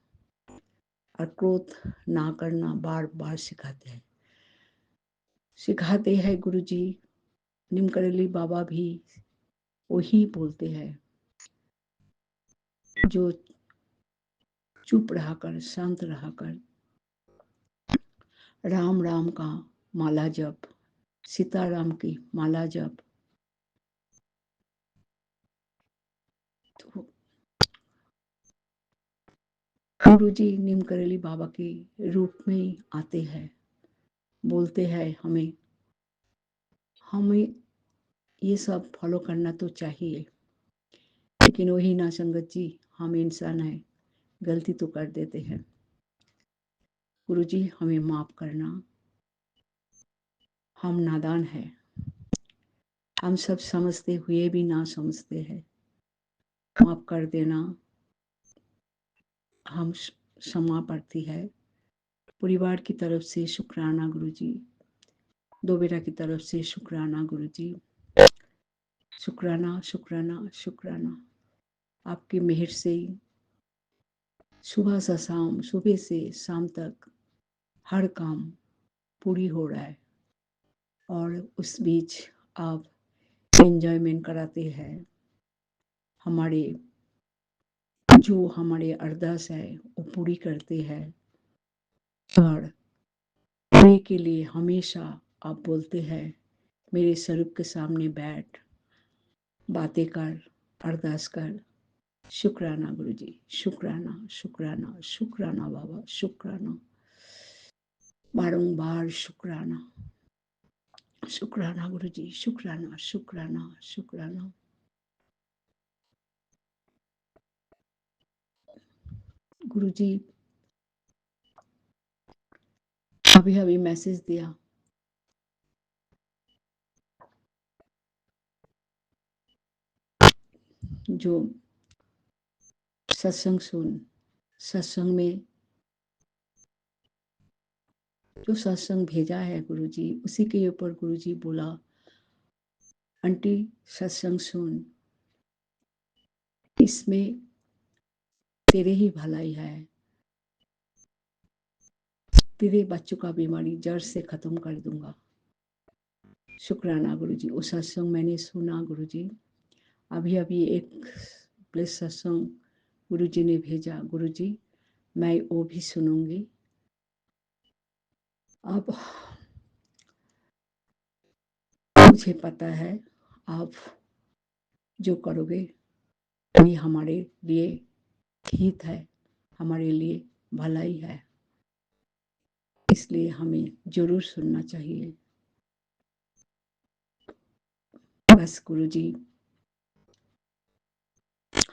और क्रोध ना करना बार बार सिखाते हैं गुरु जी। निमकरेली बाबा भी वही बोलते हैं, जो चुप रहा कर, शांत रहा कर, राम राम का माला जप, सीताराम की माला जप। तो गुरु जी निमकरेली बाबा के रूप में ही आते हैं, बोलते हैं हमें ये सब फॉलो करना तो चाहिए। लेकिन वही ना संगत जी, हम इंसान हैं, गलती तो कर देते हैं। गुरु जी हमें माफ करना, हम नादान हैं, हम सब समझते हुए भी ना समझते हैं। माफ कर देना हम क्षमा पड़ती है। परिवार की तरफ से शुक्राना गुरुजी, दो बेटा की तरफ से शुक्राना गुरुजी, शुक्राना शुक्राना शुक्राना। आपकी मेहर से सुबह से शाम तक हर काम पूरी हो रहा है और उस बीच आप एंजॉयमेंट कराते हैं। हमारे जो हमारे अरदास है वो पूरी करते हैं और प्रे के लिए हमेशा आप बोलते हैं मेरे स्वरूप के सामने बैठ, बातें कर, अरदास कर। शुक्राना गुरुजी, शुक्राना शुक्राना शुक्राना बाबा, शुक्राना, बारंबार शुक्राना, शुक्राना गुरुजी, शुक्राना शुक्राना शुक्राना। गुरुजी अभी अभी मैसेज दिया, जो सत्संग में जो सत्संग भेजा है गुरुजी, उसी के ऊपर गुरुजी बोला, आंटी सत्संग सुन, इसमें तेरे ही भलाई है, तेरे बच्चों का बीमारी जड़ से खत्म कर दूंगा। शुक्राना गुरुजी, वो सत्संग मैंने सुना गुरुजी। अभी अभी एक प्लेस सत्संग गुरुजी ने भेजा, गुरुजी मैं वो भी सुनूंगी। अब मुझे पता है आप जो करोगे ये हमारे लिए हित है, हमारे लिए भलाई है, इसलिए हमें जरूर सुनना चाहिए। बस गुरुजी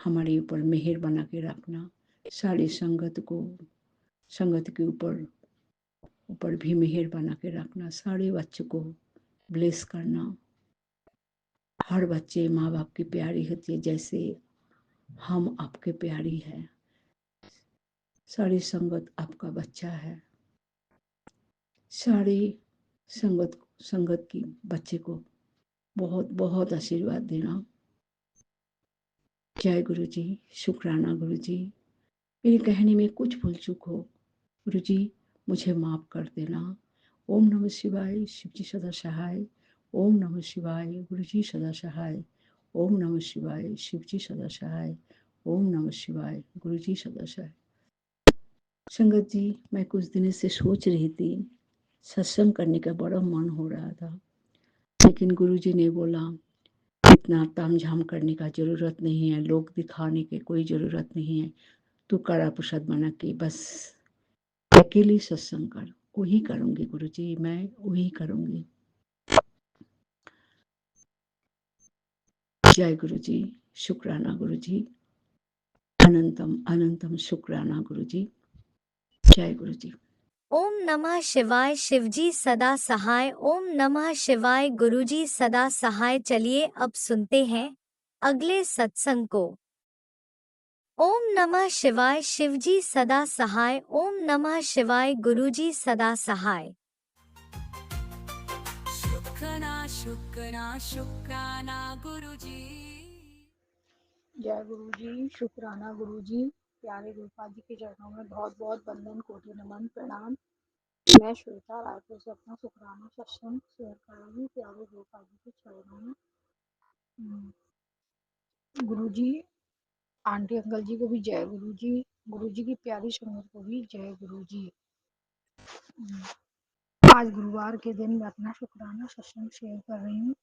हमारे ऊपर मेहर बना के रखना, सारी संगत के ऊपर भी मेहर बना के रखना, सारे बच्चों को ब्लेस करना। हर बच्चे माँ बाप की प्यारी होती है, जैसे हम आपके प्यारी है। सारी संगत आपका बच्चा है, सारी संगत की बच्चे को बहुत बहुत आशीर्वाद देना। जय गुरु जी, शुक्राना गुरु जी। मेरे कहने में कुछ भूल चूक हो गुरु जी मुझे माफ कर देना। ओम नमः शिवाय, शिव जी सदा सहाय। ओम नमः शिवाय, गुरु जी सदा सहाय। ओम नमः शिवाय, शिव जी सदा सहाय। ओम नमः शिवाय, गुरु जी सदा सहाय। संगत जी, मैं कुछ दिनों से सोच रही थी, सत्संग करने का बड़ा मन हो रहा था, लेकिन गुरु जी ने बोला इतना तामझाम करने का जरूरत नहीं है, लोग दिखाने की कोई जरूरत नहीं है, तू कड़ा प्रसाद बना के बस अकेली सत्संग कर। वही करूंगी गुरुजी, मैं वही करूंगी। जय गुरुजी, शुक्राना गुरुजी, अनंतम अनंतम शुक्राना गुरुजी। जय गुरुजी। ओम नमः शिवाय, शिवजी सदा सहाय। ओम नमः शिवाय, गुरुजी सदा सहाय। चलिए अब सुनते हैं अगले सत्संग को। ओम नमः शिवाय, शिवजी सदा सहाय। ओम नमः शिवाय, गुरुजी सदा सहाय। शुक्राना शुक्राना गुरुजी। जय गुरु जी, शुक्राना गुरु जी। प्यारे गुरुपाद जी के चरणों में बहुत बहुत वंदन, कोटि नमन, प्रणाम। मैं श्वेता रायपुर से अपना शुक्राना सत्संग शेयर कर रही हूँ प्यारे गुरुपाद जी के चरणों में। गुरु जी, आंटी अंकल जी को भी जय गुरु जी, गुरु जी की प्यारी संगत को भी जय गुरु जी। आज गुरुवार के दिन मैं अपना शुक्राना सत्संग शेयर कर रही हूँ।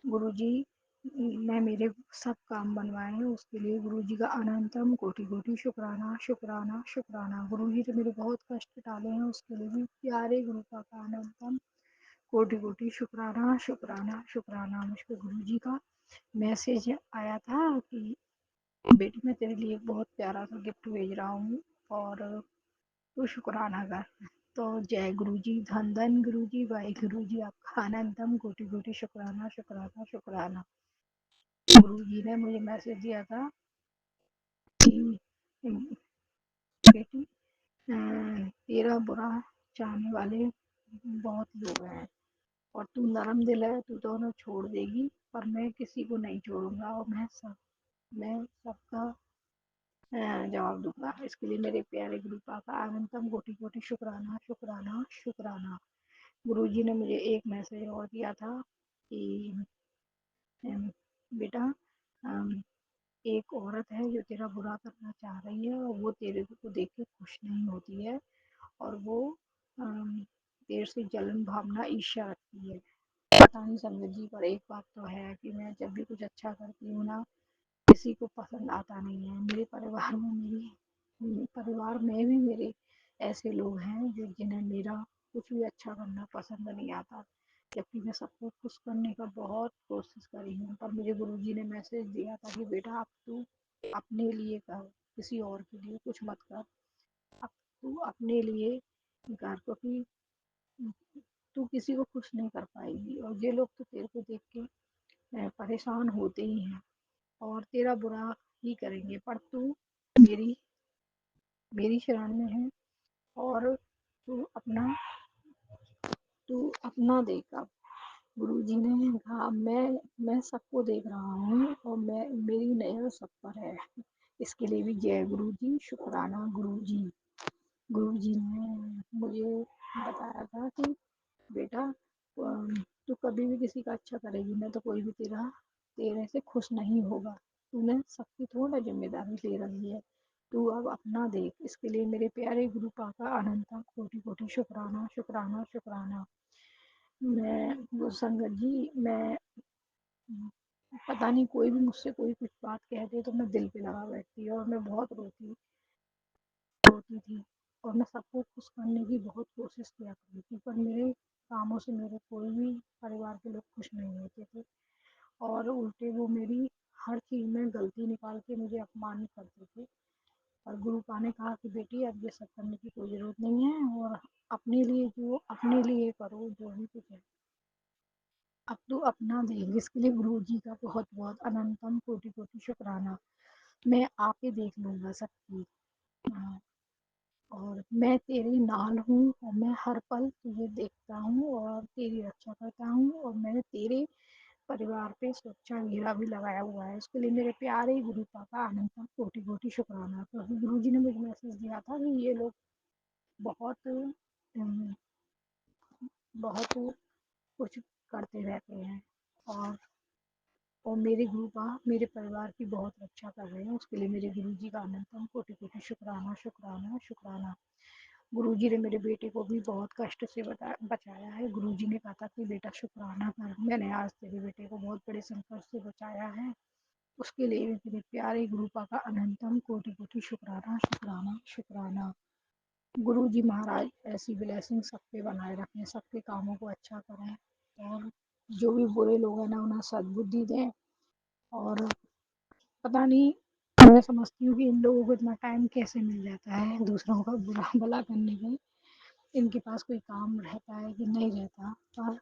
गुरु जी मैं मेरे सब काम बनवाए हैं, उसके लिए गुरु जी का अनंतम कोटि कोटि शुक्राना शुक्राना शुक्राना। गुरु जी ने मेरे बहुत कष्ट टाले हैं, उसके लिए भी प्यारे गुरु का अनंतम कोटि कोटि शुक्राना शुक्राना शुक्राना। मुझको गुरु जी का मैसेज आया था कि बेटी मैं तेरे लिए एक बहुत प्यारा सा गिफ्ट भेज रहा हूँ और तू शुक्राना कर। तो जय गुरु जी, धन धन गुरु जी, वाहे गुरु जी, आपका अनंतम कोटि कोटि शुक्राना शुक्राना शुक्राना। गुरु जी ने मुझे मैसेज दिया था कि बेटी तेरा बुरा चाहने वाले बहुत लोग हैं और तू नरम दिल है, तू तो उन्हें छोड़ देगी, पर मैं किसी को नहीं छोड़ूंगा और मैं सबका जवाब दूंगा। इसके लिए मेरे प्यारे गुरु पापा अनंतम कोटि कोटि शुक्राना शुक्राना शुक्राना। गुरु जी ने मुझे एक मैसेज और दिया था कि बेटा एक औरत है जो तेरा बुरा करना चाह रही है और वो तेरे को देख के खुश नहीं होती है और वो तेरे से जलन भावना ईर्ष्या रखती है। पता नहीं संगत जी, पर एक बात तो है कि मैं जब भी कुछ अच्छा करती हूँ ना, किसी को पसंद आता नहीं है। मेरे परिवार में भी मेरे ऐसे लोग हैं जो जिन्हें मेरा कुछ भी अच्छा करना पसंद नहीं आता, जबकि मैं सबको खुश करने का बहुत कोशिश करी हूँ। पर मुझे गुरुजी ने मैसेज दिया था कि बेटा अब तू अपने लिए कर, किसी और के लिए कुछ मत कर। अब तू अपने लिए कर, क्योंकि तू किसी को खुश नहीं कर पाएगी और ये लोग तो तेरे को देख के परेशान होते ही हैं और तेरा बुरा ही करेंगे, पर तू मेरी मेरी शरण में है और तू अपना देख। अब गुरु जी ने कहा मैं सबको देख रहा हूँ और मेरी नज़र सब पर है। इसके लिए भी जय गुरु जी, शुक्राना गुरु जी। गुरु जी ने मुझे बताया था कि बेटा तू कभी भी किसी का अच्छा करेगी ना तो कोई भी तेरे से खुश नहीं होगा। तूने सबकी थोड़ा जिम्मेदारी ले रही है, तू अब अपना देख। इसके लिए मेरे प्यारे गुरु पापा अनंता कोटि कोटि शुक्राना शुक्राना शुक्राना। मैं वो संगत जी, मैं पता नहीं कोई भी मुझसे कोई कुछ बात कह दे तो मैं दिल पे लगा बैठती और मैं बहुत रोती थी और मैं सबको खुश करने की बहुत कोशिश किया करती थी, पर मेरे कामों से मेरे कोई भी परिवार के लोग खुश नहीं होते थे और उल्टे वो मेरी हर चीज़ में गलती निकाल के मुझे अपमानित करते थे। और गुरु पा ने कहा कि बेटी अब ये सब करने की कोई ज़रूरत नहीं है और अपने लिए करो जो भी कुछ है। अब तो अपना देख। इसके लिए गुरु जी का बहुत बहुत अनंतम कोटि कोटि शुक्राना। मैं आके देख लूँगा सबकी। हाँ, और मैं तेरी नाल हूँ और मैं हर पल तुझे देखता हूँ और तेरी रक्षा करता हूँ और मैंने तेरे परिवार पे सुरक्षा घेरा भी लगाया हुआ है। उसके लिए मेरे प्यारे गुरु पापा अनंतम कोटि कोटि शुक्राना। क्योंकि गुरु जी ने मुझे मैसेज दिया था कि ये लोग बहुत बहुत कुछ करते रहते हैं और मेरे गुरु का मेरे परिवार की बहुत रक्षा कर रहे हैं। उसके लिए मेरे गुरु जी का अनंतम कोटि कोटि शुक्राना शुक्राना शुक्राना। गुरु जी ने मेरे बेटे को भी बहुत कष्ट से बचाया है। गुरु जी ने कहा था कि बेटा शुक्राना कर, मैंने आज तेरे बेटे को बहुत बड़े संकट से बचाया है। उसके लिए भी मेरे प्यारे गुरु का अनंतम कोटि कोटि शुक्राना शुक्राना शुक्राना। गुरु जी महाराज ऐसी ब्लेसिंग सब पे बनाए रखें, सबके कामों को अच्छा करें और जो भी बुरे लोग हैं ना उन्हें सद्बुद्धि दें। और पता नहीं, मैं समझती हूँ कि इन लोगों को इतना टाइम कैसे मिल जाता है दूसरों का बुरा भला करने में। इनके पास कोई काम रहता है कि नहीं रहता, पर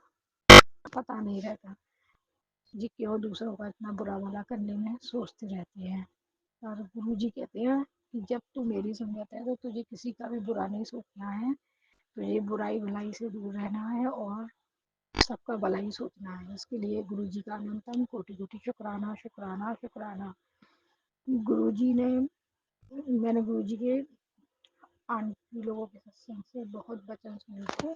पता नहीं रहता जी क्यों दूसरों का इतना बुरा भला करने में सोचते रहते हैं। और गुरु जी कहते हैं कि जब तू मेरी संगत है तो तुझे किसी का भी बुरा नहीं सोचना है, तुझे बुराई भलाई से दूर रहना है और सबका भला ही सोचना है। इसके लिए गुरु जी का अनंतम कोटि कोटि शुक्राना शुक्राना शुक्राना। गुरु जी ने मैंने गुरु जी के आंटी लोगों के सत्संग से बहुत वचन सुने थे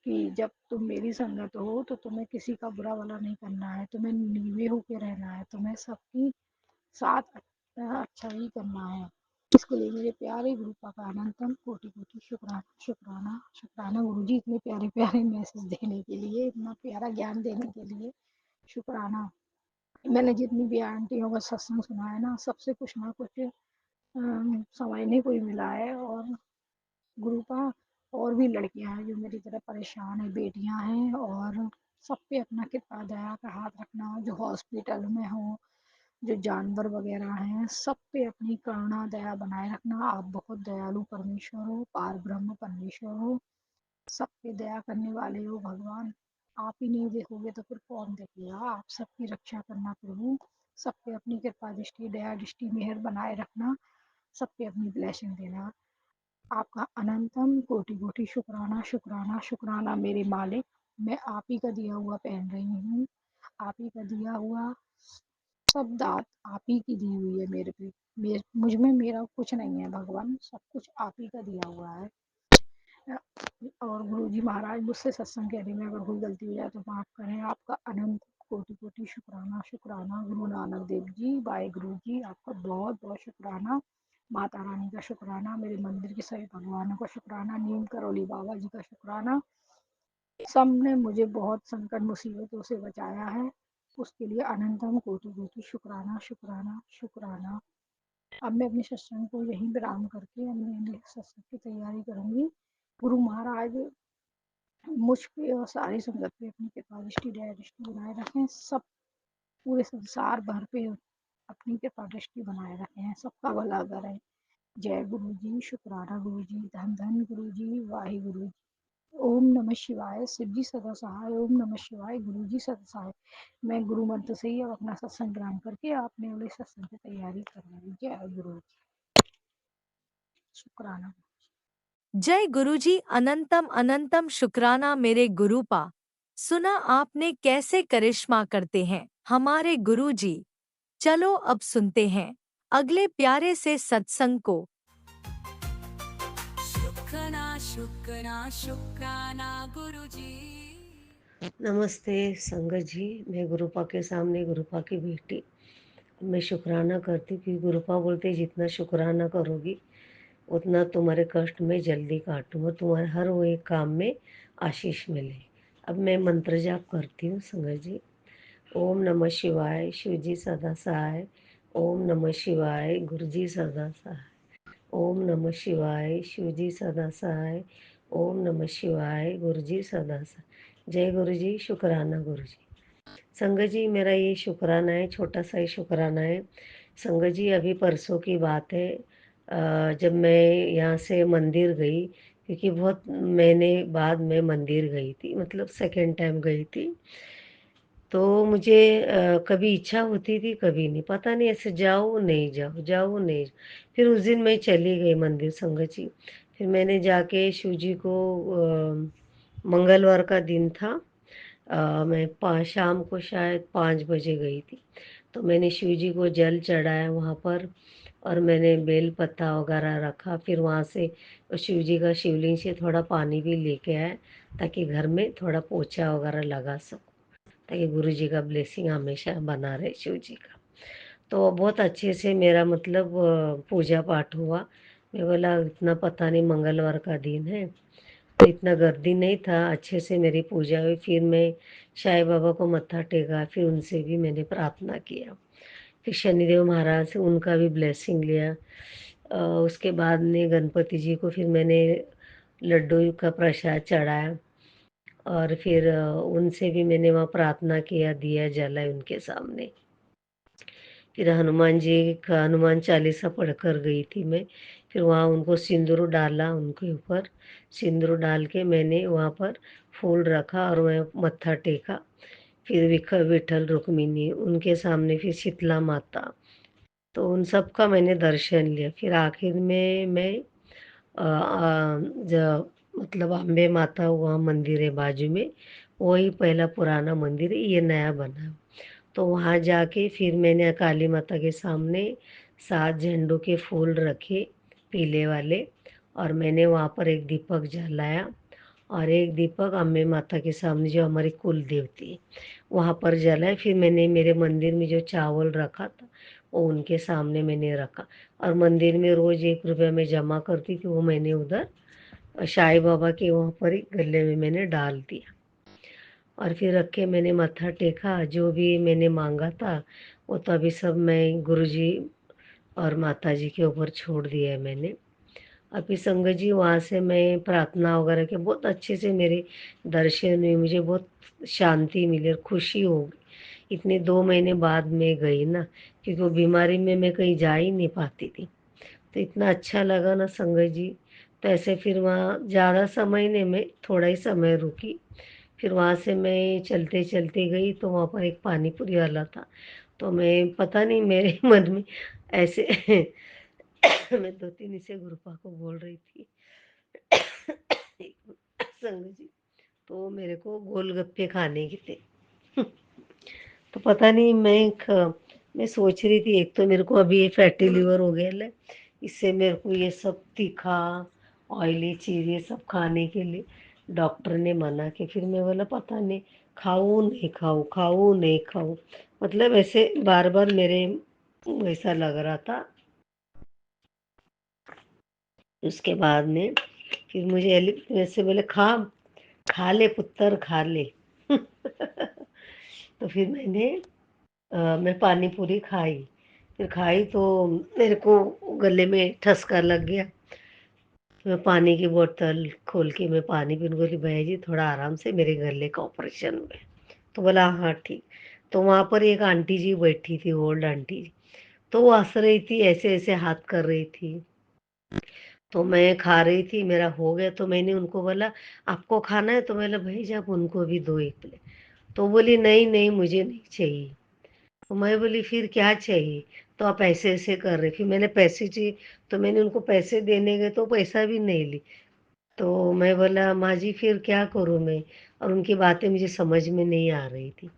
कि जब तुम मेरी संगत हो तो तुम्हें किसी का बुरा भला नहीं करना है, तुम्हें नीवे होके रहना है, तुम्हें सबकी साथ अच्छा ही करना है। इसके लिए मेरे प्यारे गुरु का अनंतम कोटि कोटि शुक्राना शुक्राना शुक्राना। गुरु जी इतने प्यारे प्यारे मैसेज देने के लिए, इतना प्यारा ज्ञान देने के लिए शुक्राना। मैंने जितनी भी आंटियों का सत्संग सुना है ना, सबसे कुछ ना कुछ समझने को ही मिला है। और गुरु का और भी लड़कियां हैं जो मेरी तरह परेशान है, बेटियां हैं, और सब पे अपना कृपा दया का हाथ रखना, जो हॉस्पिटल में हो, जो जानवर वगैरह हैं, सब पे अपनी करुणा दया बनाए रखना। आप बहुत दयालु परमेश्वर हो, पार ब्रह्म परमेश्वर हो, सब पे दया करने वाले हो भगवान। आप ही नहीं देखोगे तो फिर कौन देखेगा। आप सबकी रक्षा करना प्रभु, सब पे अपनी कृपा दृष्टि दया दृष्टि मेहर बनाए रखना। सब पे अपनी ब्लेसिंग देना। आपका अनंतम कोटि कोटि शुक्राना शुक्राना शुक्राना मेरे मालिक। मैं आप ही का दिया हुआ पहन रही हूँ। आप ही का दिया हुआ सब दात आप ही की दी हुई है मेरे पे। मुझ में मेरा कुछ नहीं है भगवान, सब कुछ आप ही का दिया हुआ है। और गुरु जी महाराज मुझसे सत्संग कहने में अगर कोई गलती हो जाए तो माफ़ करें। आपका अनंत कोटि कोटि शुक्राना शुक्राना। गुरु नानक देव जी, वाहे गुरु जी, आपका बहुत बहुत शुक्राना। माता रानी का शुक्राना, मेरे मंदिर के सभी भगवानों का शुक्राना, नीम करौली बाबा जी का शुक्राना। सब ने मुझे बहुत संकट मुसीबतों से बचाया है, उसके लिए अनंतम कोटि कोटि शुक्राना शुक्राना शुक्राना। अब मैं अपने सत्संग को यहीं विराम करके अब मैं सत्संग की तैयारी करूंगी। गुरु महाराज मुझ पे और सारी संगत पे अपनी कृपा दृष्टि दया दृष्टि बनाए रखें। सब पूरे संसार भर पे अपनी कृपा दृष्टि बनाए रखें, सबका भला करें। जय गुरु जी, शुक्राना गुरु जी, धन धन गुरु जी, वाहे गुरु जी। ओम नमः शिवाय, शिव जी सदा सहाय। ओम नमः शिवाय, गुरु जी सदा सहाय। मैं गुरु मंत्र से ही अब अपना सत्संग ग्रहण करके आपने वाले सत्संग की तैयारी करवाई। जय गुरु जी, शुक्राना। जय गुरुजी, अनंतम अनंतम शुक्राना मेरे गुरुपा। सुना आपने कैसे करिश्मा करते हैं हमारे गुरुजी। चलो अब सुनते हैं अगले प्यारे से सत्संग को। शुक्राना शुक्राना शुक्राना गुरुजी। नमस्ते संगत जी, मैं गुरुपा के सामने गुरुपा की बेटी। मैं शुक्राना करती कि गुरुपा बोलते जितना शुक्राना करोगी उतना तुम्हारे कष्ट में जल्दी काटूंगा, तुम्हारे हर वो एक काम में आशीष मिले। अब मैं मंत्र जाप करती हूँ संगत जी। ओम नमः शिवाय, शिव जी सदा सहाय। ओम नमः शिवाय, गुरु जी सदा सहाय। ओम नमः शिवाय, शिव जी सदा सहाय। ओम नमः शिवाय, गुरु जी सदा सहाय। जय गुरु जी, शुक्राना गुरु जी। संगत जी, मेरा ये शुक्राना है, छोटा सा ही शुक्राना है। संगत जी, अभी परसों की बात है, जब मैं यहाँ से मंदिर गई, क्योंकि बहुत महीने बाद मैं मंदिर गई थी, मतलब सेकंड टाइम गई थी। तो मुझे कभी इच्छा होती थी, कभी नहीं, पता नहीं, ऐसे जाओ नहीं जाओ, जाओ नहीं। फिर उस दिन मैं चली गई मंदिर संगत जी। फिर मैंने जाके शिव जी को, मंगलवार का दिन था, मैं शाम को शायद 5 बजे गई थी। तो मैंने शिव जी को जल चढ़ाया वहाँ पर, और मैंने बेल पत्ता वगैरह रखा। फिर वहाँ से शिव जी का शिवलिंग से थोड़ा पानी भी लेके आया, ताकि घर में थोड़ा पोछा वगैरह लगा सकूँ, ताकि गुरु जी का ब्लेसिंग हमेशा बना रहे शिव जी का। तो बहुत अच्छे से मेरा मतलब पूजा पाठ हुआ। मैं बोला इतना पता नहीं मंगलवार का दिन है, तो इतना गर्दी नहीं था, अच्छे से मेरी पूजा हुई। फिर मैं साईं बाबा को मत्था टेका, फिर उनसे भी मैंने प्रार्थना किया। फिर शनिदेव महाराज से उनका भी ब्लेसिंग लिया। उसके बाद में गणपति जी को फिर मैंने लड्डू का प्रसाद चढ़ाया, और फिर उनसे भी मैंने वहाँ प्रार्थना किया, दिया जलाए उनके सामने। फिर हनुमान जी का हनुमान चालीसा पढ़कर गई थी मैं। फिर वहाँ उनको सिंदूर डाला, उनके ऊपर सिंदूर डाल के मैंने वहाँ पर फूल रखा और मैं मत्था टेका। फिर विठल रुक्मिणी उनके सामने, फिर शीतला माता, तो उन सब का मैंने दर्शन लिया। फिर आखिर में मैं मतलब अम्बे माता वहाँ मंदिर है बाजू में, वही पहला पुराना मंदिर है, ये नया बना। तो वहाँ जाके फिर मैंने काली माता के सामने 7 झंडों के फूल रखे, पीले वाले, और मैंने वहाँ पर एक दीपक जलाया, और एक दीपक अम्बे माता के सामने जो हमारी कुल देवती है वहाँ पर जलाए। फिर मैंने मेरे मंदिर में जो चावल रखा था वो उनके सामने मैंने रखा, और मंदिर में रोज़ 1 रुपया मैं जमा करती थी, वो मैंने उधर साईं बाबा के वहाँ पर ही गले में मैंने डाल दिया। और फिर रख के मैंने मत्था टेका, जो भी मैंने मांगा था वो तो अभी सब मैं गुरुजी और माता जी के ऊपर छोड़ दिया है मैंने। अभी संगत जी, वहाँ से मैं प्रार्थना वगैरह के बहुत अच्छे से मेरे दर्शन हुए, मुझे बहुत शांति मिली और खुशी हो गई। इतने 2 महीने बाद मैं गई ना, क्योंकि वो बीमारी में मैं कहीं जा ही नहीं पाती थी। तो इतना अच्छा लगा ना संगत जी। तो ऐसे फिर वहाँ ज़्यादा समय नहीं, मैं थोड़ा ही समय रुकी। फिर वहाँ से मैं चलते चलते गई, तो वहाँ पर एक पानी पूरी वाला था। तो मैं पता नहीं मेरे मन में ऐसे मैं 2-3 इसे गुरुपा को बोल रही थी संग जी, तो मेरे को गोलगप्पे खाने के थे। तो पता नहीं मैं सोच रही थी, एक तो मेरे को अभी ये फैटी लिवर हो गया है, इससे मेरे को ये सब तीखा ऑयली चीज़ ये सब खाने के लिए डॉक्टर ने मना कि फिर मैं बोला पता नहीं खाऊं नहीं खाऊं, खाऊं नहीं खाऊं, मतलब ऐसे बार बार मेरे ऐसा लग रहा था। उसके बाद में फिर मुझे वैसे बोले खा खा ले पुत्र खा ले तो फिर मैं पानी पूरी खाई। फिर खाई तो मेरे को गले में ठसका लग गया। मैं पानी की बोतल खोल के मैं पानी पीने बोली भैया जी थोड़ा आराम से, मेरे गले का ऑपरेशन हुआ है। तो बोला हाँ ठीक। तो वहाँ पर एक आंटी जी बैठी थी, ओल्ड आंटी जी, तो वो हंस रही थी, ऐसे ऐसे हाथ कर रही थी। तो मैं खा रही थी, मेरा हो गया तो मैंने उनको बोला आपको खाना है, तो मैंने भाई जी आप उनको भी दो एक प्लेट। तो बोली नहीं नहीं मुझे नहीं चाहिए। तो मैं बोली फिर क्या चाहिए? तो आप ऐसे ऐसे कर रहे, फिर मैंने पैसे चाहिए, तो मैंने उनको पैसे देने गए तो पैसा भी नहीं ली। तो मैं बोला माँ जी फिर क्या करूँ मैं, और उनकी बातें मुझे समझ में नहीं आ रही थी।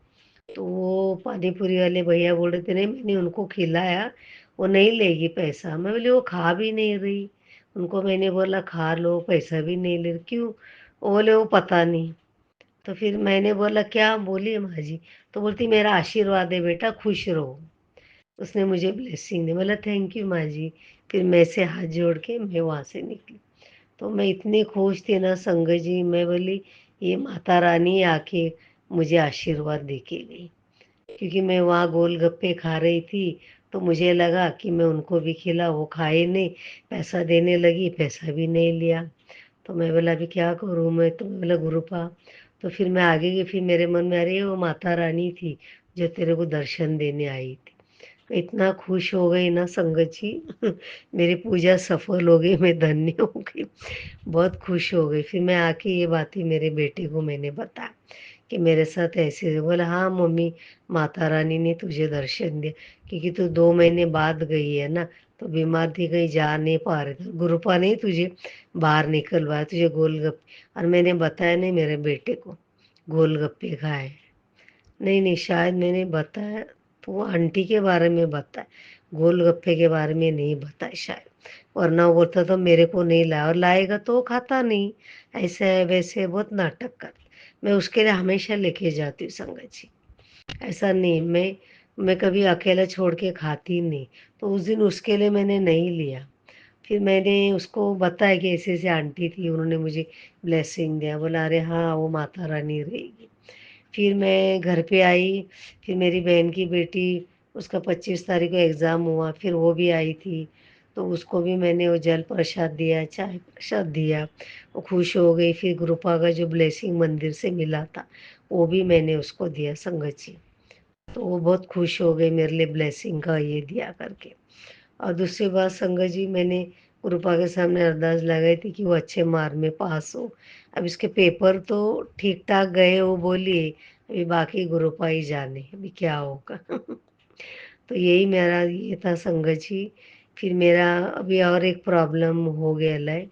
तो वो पानी पूरी वाले भैया बोल रहे थे नहीं मैंने उनको खिलाया, वो नहीं लेगी पैसा। मैं बोली वो खा भी नहीं रही, उनको मैंने बोला खा लो, पैसा भी नहीं ले रही, क्यों? वो बोले वो पता नहीं। तो फिर मैंने बोला क्या बोली माँ जी? तो बोलती मेरा आशीर्वाद है बेटा, खुश रहो। उसने मुझे ब्लेसिंग दी। बोला थैंक यू माँ जी। फिर मैं से हाथ जोड़ के मैं वहाँ से निकली। तो मैं इतनी खुश थी ना संगत जी, मैं बोली ये माता रानी आके मुझे आशीर्वाद दे के गई। क्योंकि मैं वहाँ गोलगप्पे खा रही थी, तो मुझे लगा कि मैं उनको भी खिला, वो खाए नहीं, पैसा देने लगी, पैसा भी नहीं लिया। तो मैं बोला अभी क्या करूँ मैं, तो मैं बोला गुरुपा। तो फिर मैं आगे गई, फिर मेरे मन में अरे वो माता रानी थी जो तेरे को दर्शन देने आई थी। मैं इतना खुश हो गई ना संगत जी मेरी पूजा सफल हो गई, मैं धन्य हो गई, बहुत खुश हो गई। फिर मैं आके ये बातें मेरे बेटे को मैंने बताया कि मेरे साथ ऐसे। बोला हाँ मम्मी माता रानी ने तुझे दर्शन दिया, क्योंकि तू 2 महीने बाद गई है ना, तो बीमार थी, कहीं जा नहीं पा रहे थे, गुरुपा ने तुझे बाहर निकलवाया, तुझे गोलगप्पे। और मैंने बताया नहीं मेरे बेटे को गोलगप्पे खाए। नहीं नहीं शायद मैंने बताया, तो वो आंटी के बारे में बताया, गोलगप्पे के बारे में नहीं बताया शायद। वरना वो बोलता तो मेरे को नहीं लाया, और लाएगा तो वो खाता नहीं, ऐसे है वैसे है, बहुत नाटक कर। मैं उसके लिए हमेशा लेके जाती हूँ संगत जी। ऐसा नहीं मैं कभी अकेला छोड़ के खाती नहीं। तो उस दिन उसके लिए मैंने नहीं लिया। फिर मैंने उसको बताया कि ऐसे ऐसे आंटी थी, उन्होंने मुझे ब्लेसिंग दिया। बोला अरे हाँ वो माता रानी रहेगी। फिर मैं घर पे आई। फिर मेरी बहन की बेटी, उसका 25 तारीख को एग्ज़ाम हुआ, फिर वो भी आई थी। तो उसको भी मैंने वो जल प्रसाद दिया, चाय प्रसाद दिया, वो खुश हो गई। फिर गुरुपा का जो ब्लेसिंग मंदिर से मिला था वो भी मैंने उसको दिया संगत जी। तो वो बहुत खुश हो गई मेरे लिए ब्लेसिंग का ये दिया करके। और दूसरी बात संगत जी, मैंने गुरुपा के सामने अरदास लगाई थी कि वो अच्छे मार्क में पास हो। अब इसके पेपर तो ठीक ठाक गए, वो बोली, अभी बाकी गुरुपा ही जाने अभी क्या होगा तो यही मेरा ये था संगत जी। फिर मेरा अभी और एक प्रॉब्लम हो गया है,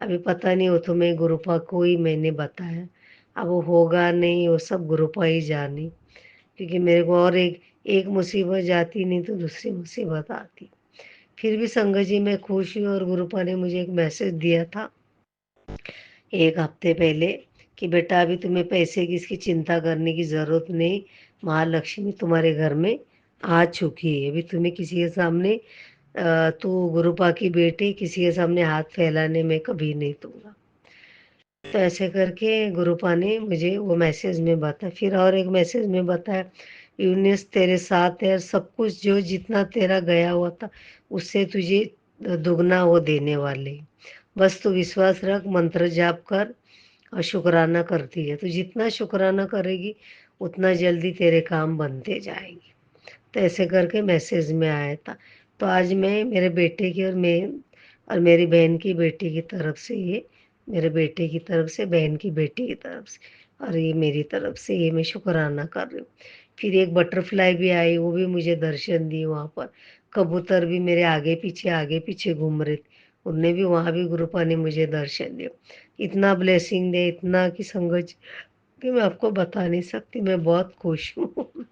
अभी पता नहीं, वो तो मैं गुरुपा को ही मैंने बताया। अब वो होगा नहीं, वो सब गुरुपा ही जाने। क्योंकि मेरे को और एक एक मुसीबत जाती नहीं तो दूसरी मुसीबत आती। फिर भी संगत जी मैं खुश हूँ, और गुरुपा ने मुझे एक मैसेज दिया था 1 हफ्ते पहले कि बेटा अभी तुम्हें पैसे की इसकी चिंता करने की ज़रूरत नहीं, महालक्ष्मी तुम्हारे घर में आ चुकी है। अभी तुम्हें किसी के सामने तू गुरुपा की बेटी, किसी के सामने हाथ फैलाने में कभी नहीं दूंगा। तो ऐसे करके गुरुपा ने मुझे वो मैसेज में बताया। फिर और एक मैसेज में बताया यूनिस तेरे साथ है, और सब कुछ जो जितना तेरा गया हुआ था उससे तुझे दुगना वो देने वाले। बस तू विश्वास रख, मंत्र जाप कर और शुक्राना करती है, तो जितना शुक्राना करेगी उतना जल्दी तेरे काम बनते जाएंगे। तो ऐसे करके मैसेज में आया था। तो आज मैं मेरे बेटे की और मेरी बहन की बेटी की तरफ से ये, मेरे बेटे की तरफ से, बहन की बेटी की तरफ से और ये मेरी तरफ से ये मैं शुक्राना कर रही हूँ। फिर एक बटरफ्लाई भी आई, वो भी मुझे दर्शन दी वहाँ पर। कबूतर भी मेरे आगे पीछे घूम रहे थे, उनने भी वहाँ भी गुरुपा ने मुझे दर्शन दिया। इतना ब्लेसिंग दे, इतना कि संगत जी, कि मैं आपको बता नहीं सकती, मैं बहुत खुश हूँ।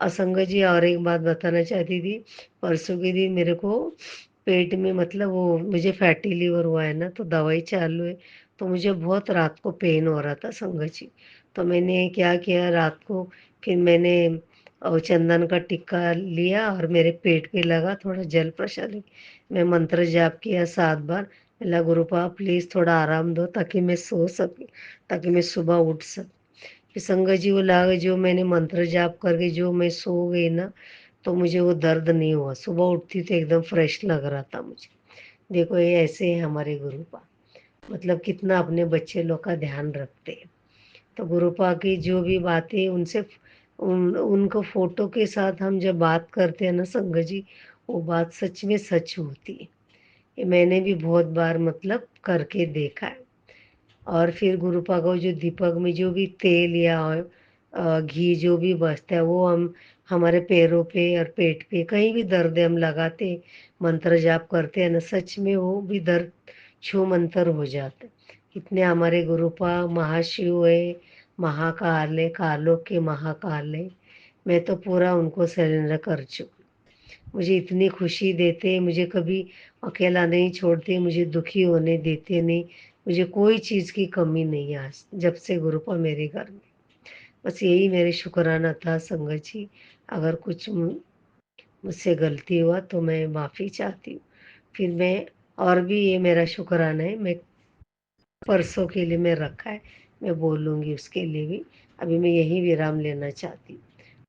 असंगत जी, और एक बात बताना चाहती थी। परसों के दिन मेरे को पेट में, मतलब वो मुझे फैटी लीवर हुआ है ना, तो दवाई चालू है, तो मुझे बहुत रात को पेन हो रहा था संगत जी। तो मैंने क्या किया रात को, फिर मैंने चंदन का टिक्का लिया और मेरे पेट पे लगा, थोड़ा जल प्रसाद मैं मंत्र जाप किया 7 बार। बोला गुरुपा प्लीज थोड़ा आराम दो, ताकि मैं सो सके, ताकि मैं सुबह उठ सकूं। फिर संगत जी, वो लगा जो मैंने मंत्र जाप करके जो मैं सो गई ना, तो मुझे वो दर्द नहीं हुआ। सुबह उठती तो एकदम फ्रेश लग रहा था मुझे। देखो ये ऐसे है हमारे गुरुपा, मतलब कितना अपने बच्चे लोग का ध्यान रखते हैं। तो गुरुपा की जो भी बातें उनसे उनको फोटो के साथ हम जब बात करते हैं ना संगत जी, वो बात सच में सच होती है। ये मैंने भी बहुत बार मतलब करके देखा है। और फिर गुरुपा को जो दीपक में जो भी तेल या घी जो भी बचता है, वो हम हमारे पैरों पे और पेट पे कहीं भी दर्द है हम लगाते, मंत्र जाप करते हैं ना, सच में वो भी दर्द छू मंतर हो जाता है। इतने हमारे गुरुपा महाशिव है, महाकाल है, कालों के महाकाल है। मैं तो पूरा उनको सरेंडर कर चुकी। मुझे इतनी खुशी देते, मुझे कभी अकेला नहीं छोड़ते, मुझे दुखी होने देते नहीं। मुझे कोई चीज़ की कमी नहीं है आज जब से गुरुपा मेरे घर में। बस यही मेरे शुक्राना था संगत जी। अगर कुछ मुझसे गलती हुआ तो मैं माफ़ी चाहती हूँ। फिर मैं, और भी ये मेरा शुक्राना है, मैं परसों के लिए मैं रखा है, मैं बोलूँगी उसके लिए भी। अभी मैं यही विराम लेना चाहती हूँ।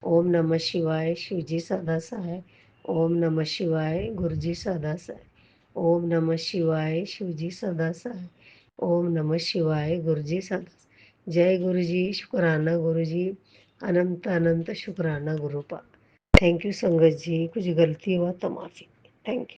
ओम नमः शिवाय, शिव जी सदा सहाय। ओम नमः शिवाय, गुरु जी सदा सहाय। ओम नमः शिवाय, शिव जी सदा सहाय। ओम नमः शिवाय, गुरु जी सदा सहाय। जय गुरु जी, शुक्राना गुरु जी, अनंत अनंत शुक्राना गुरुपा। थैंक यू संगत जी, कुछ गलती हुआ तो माफ़ी। Thank you.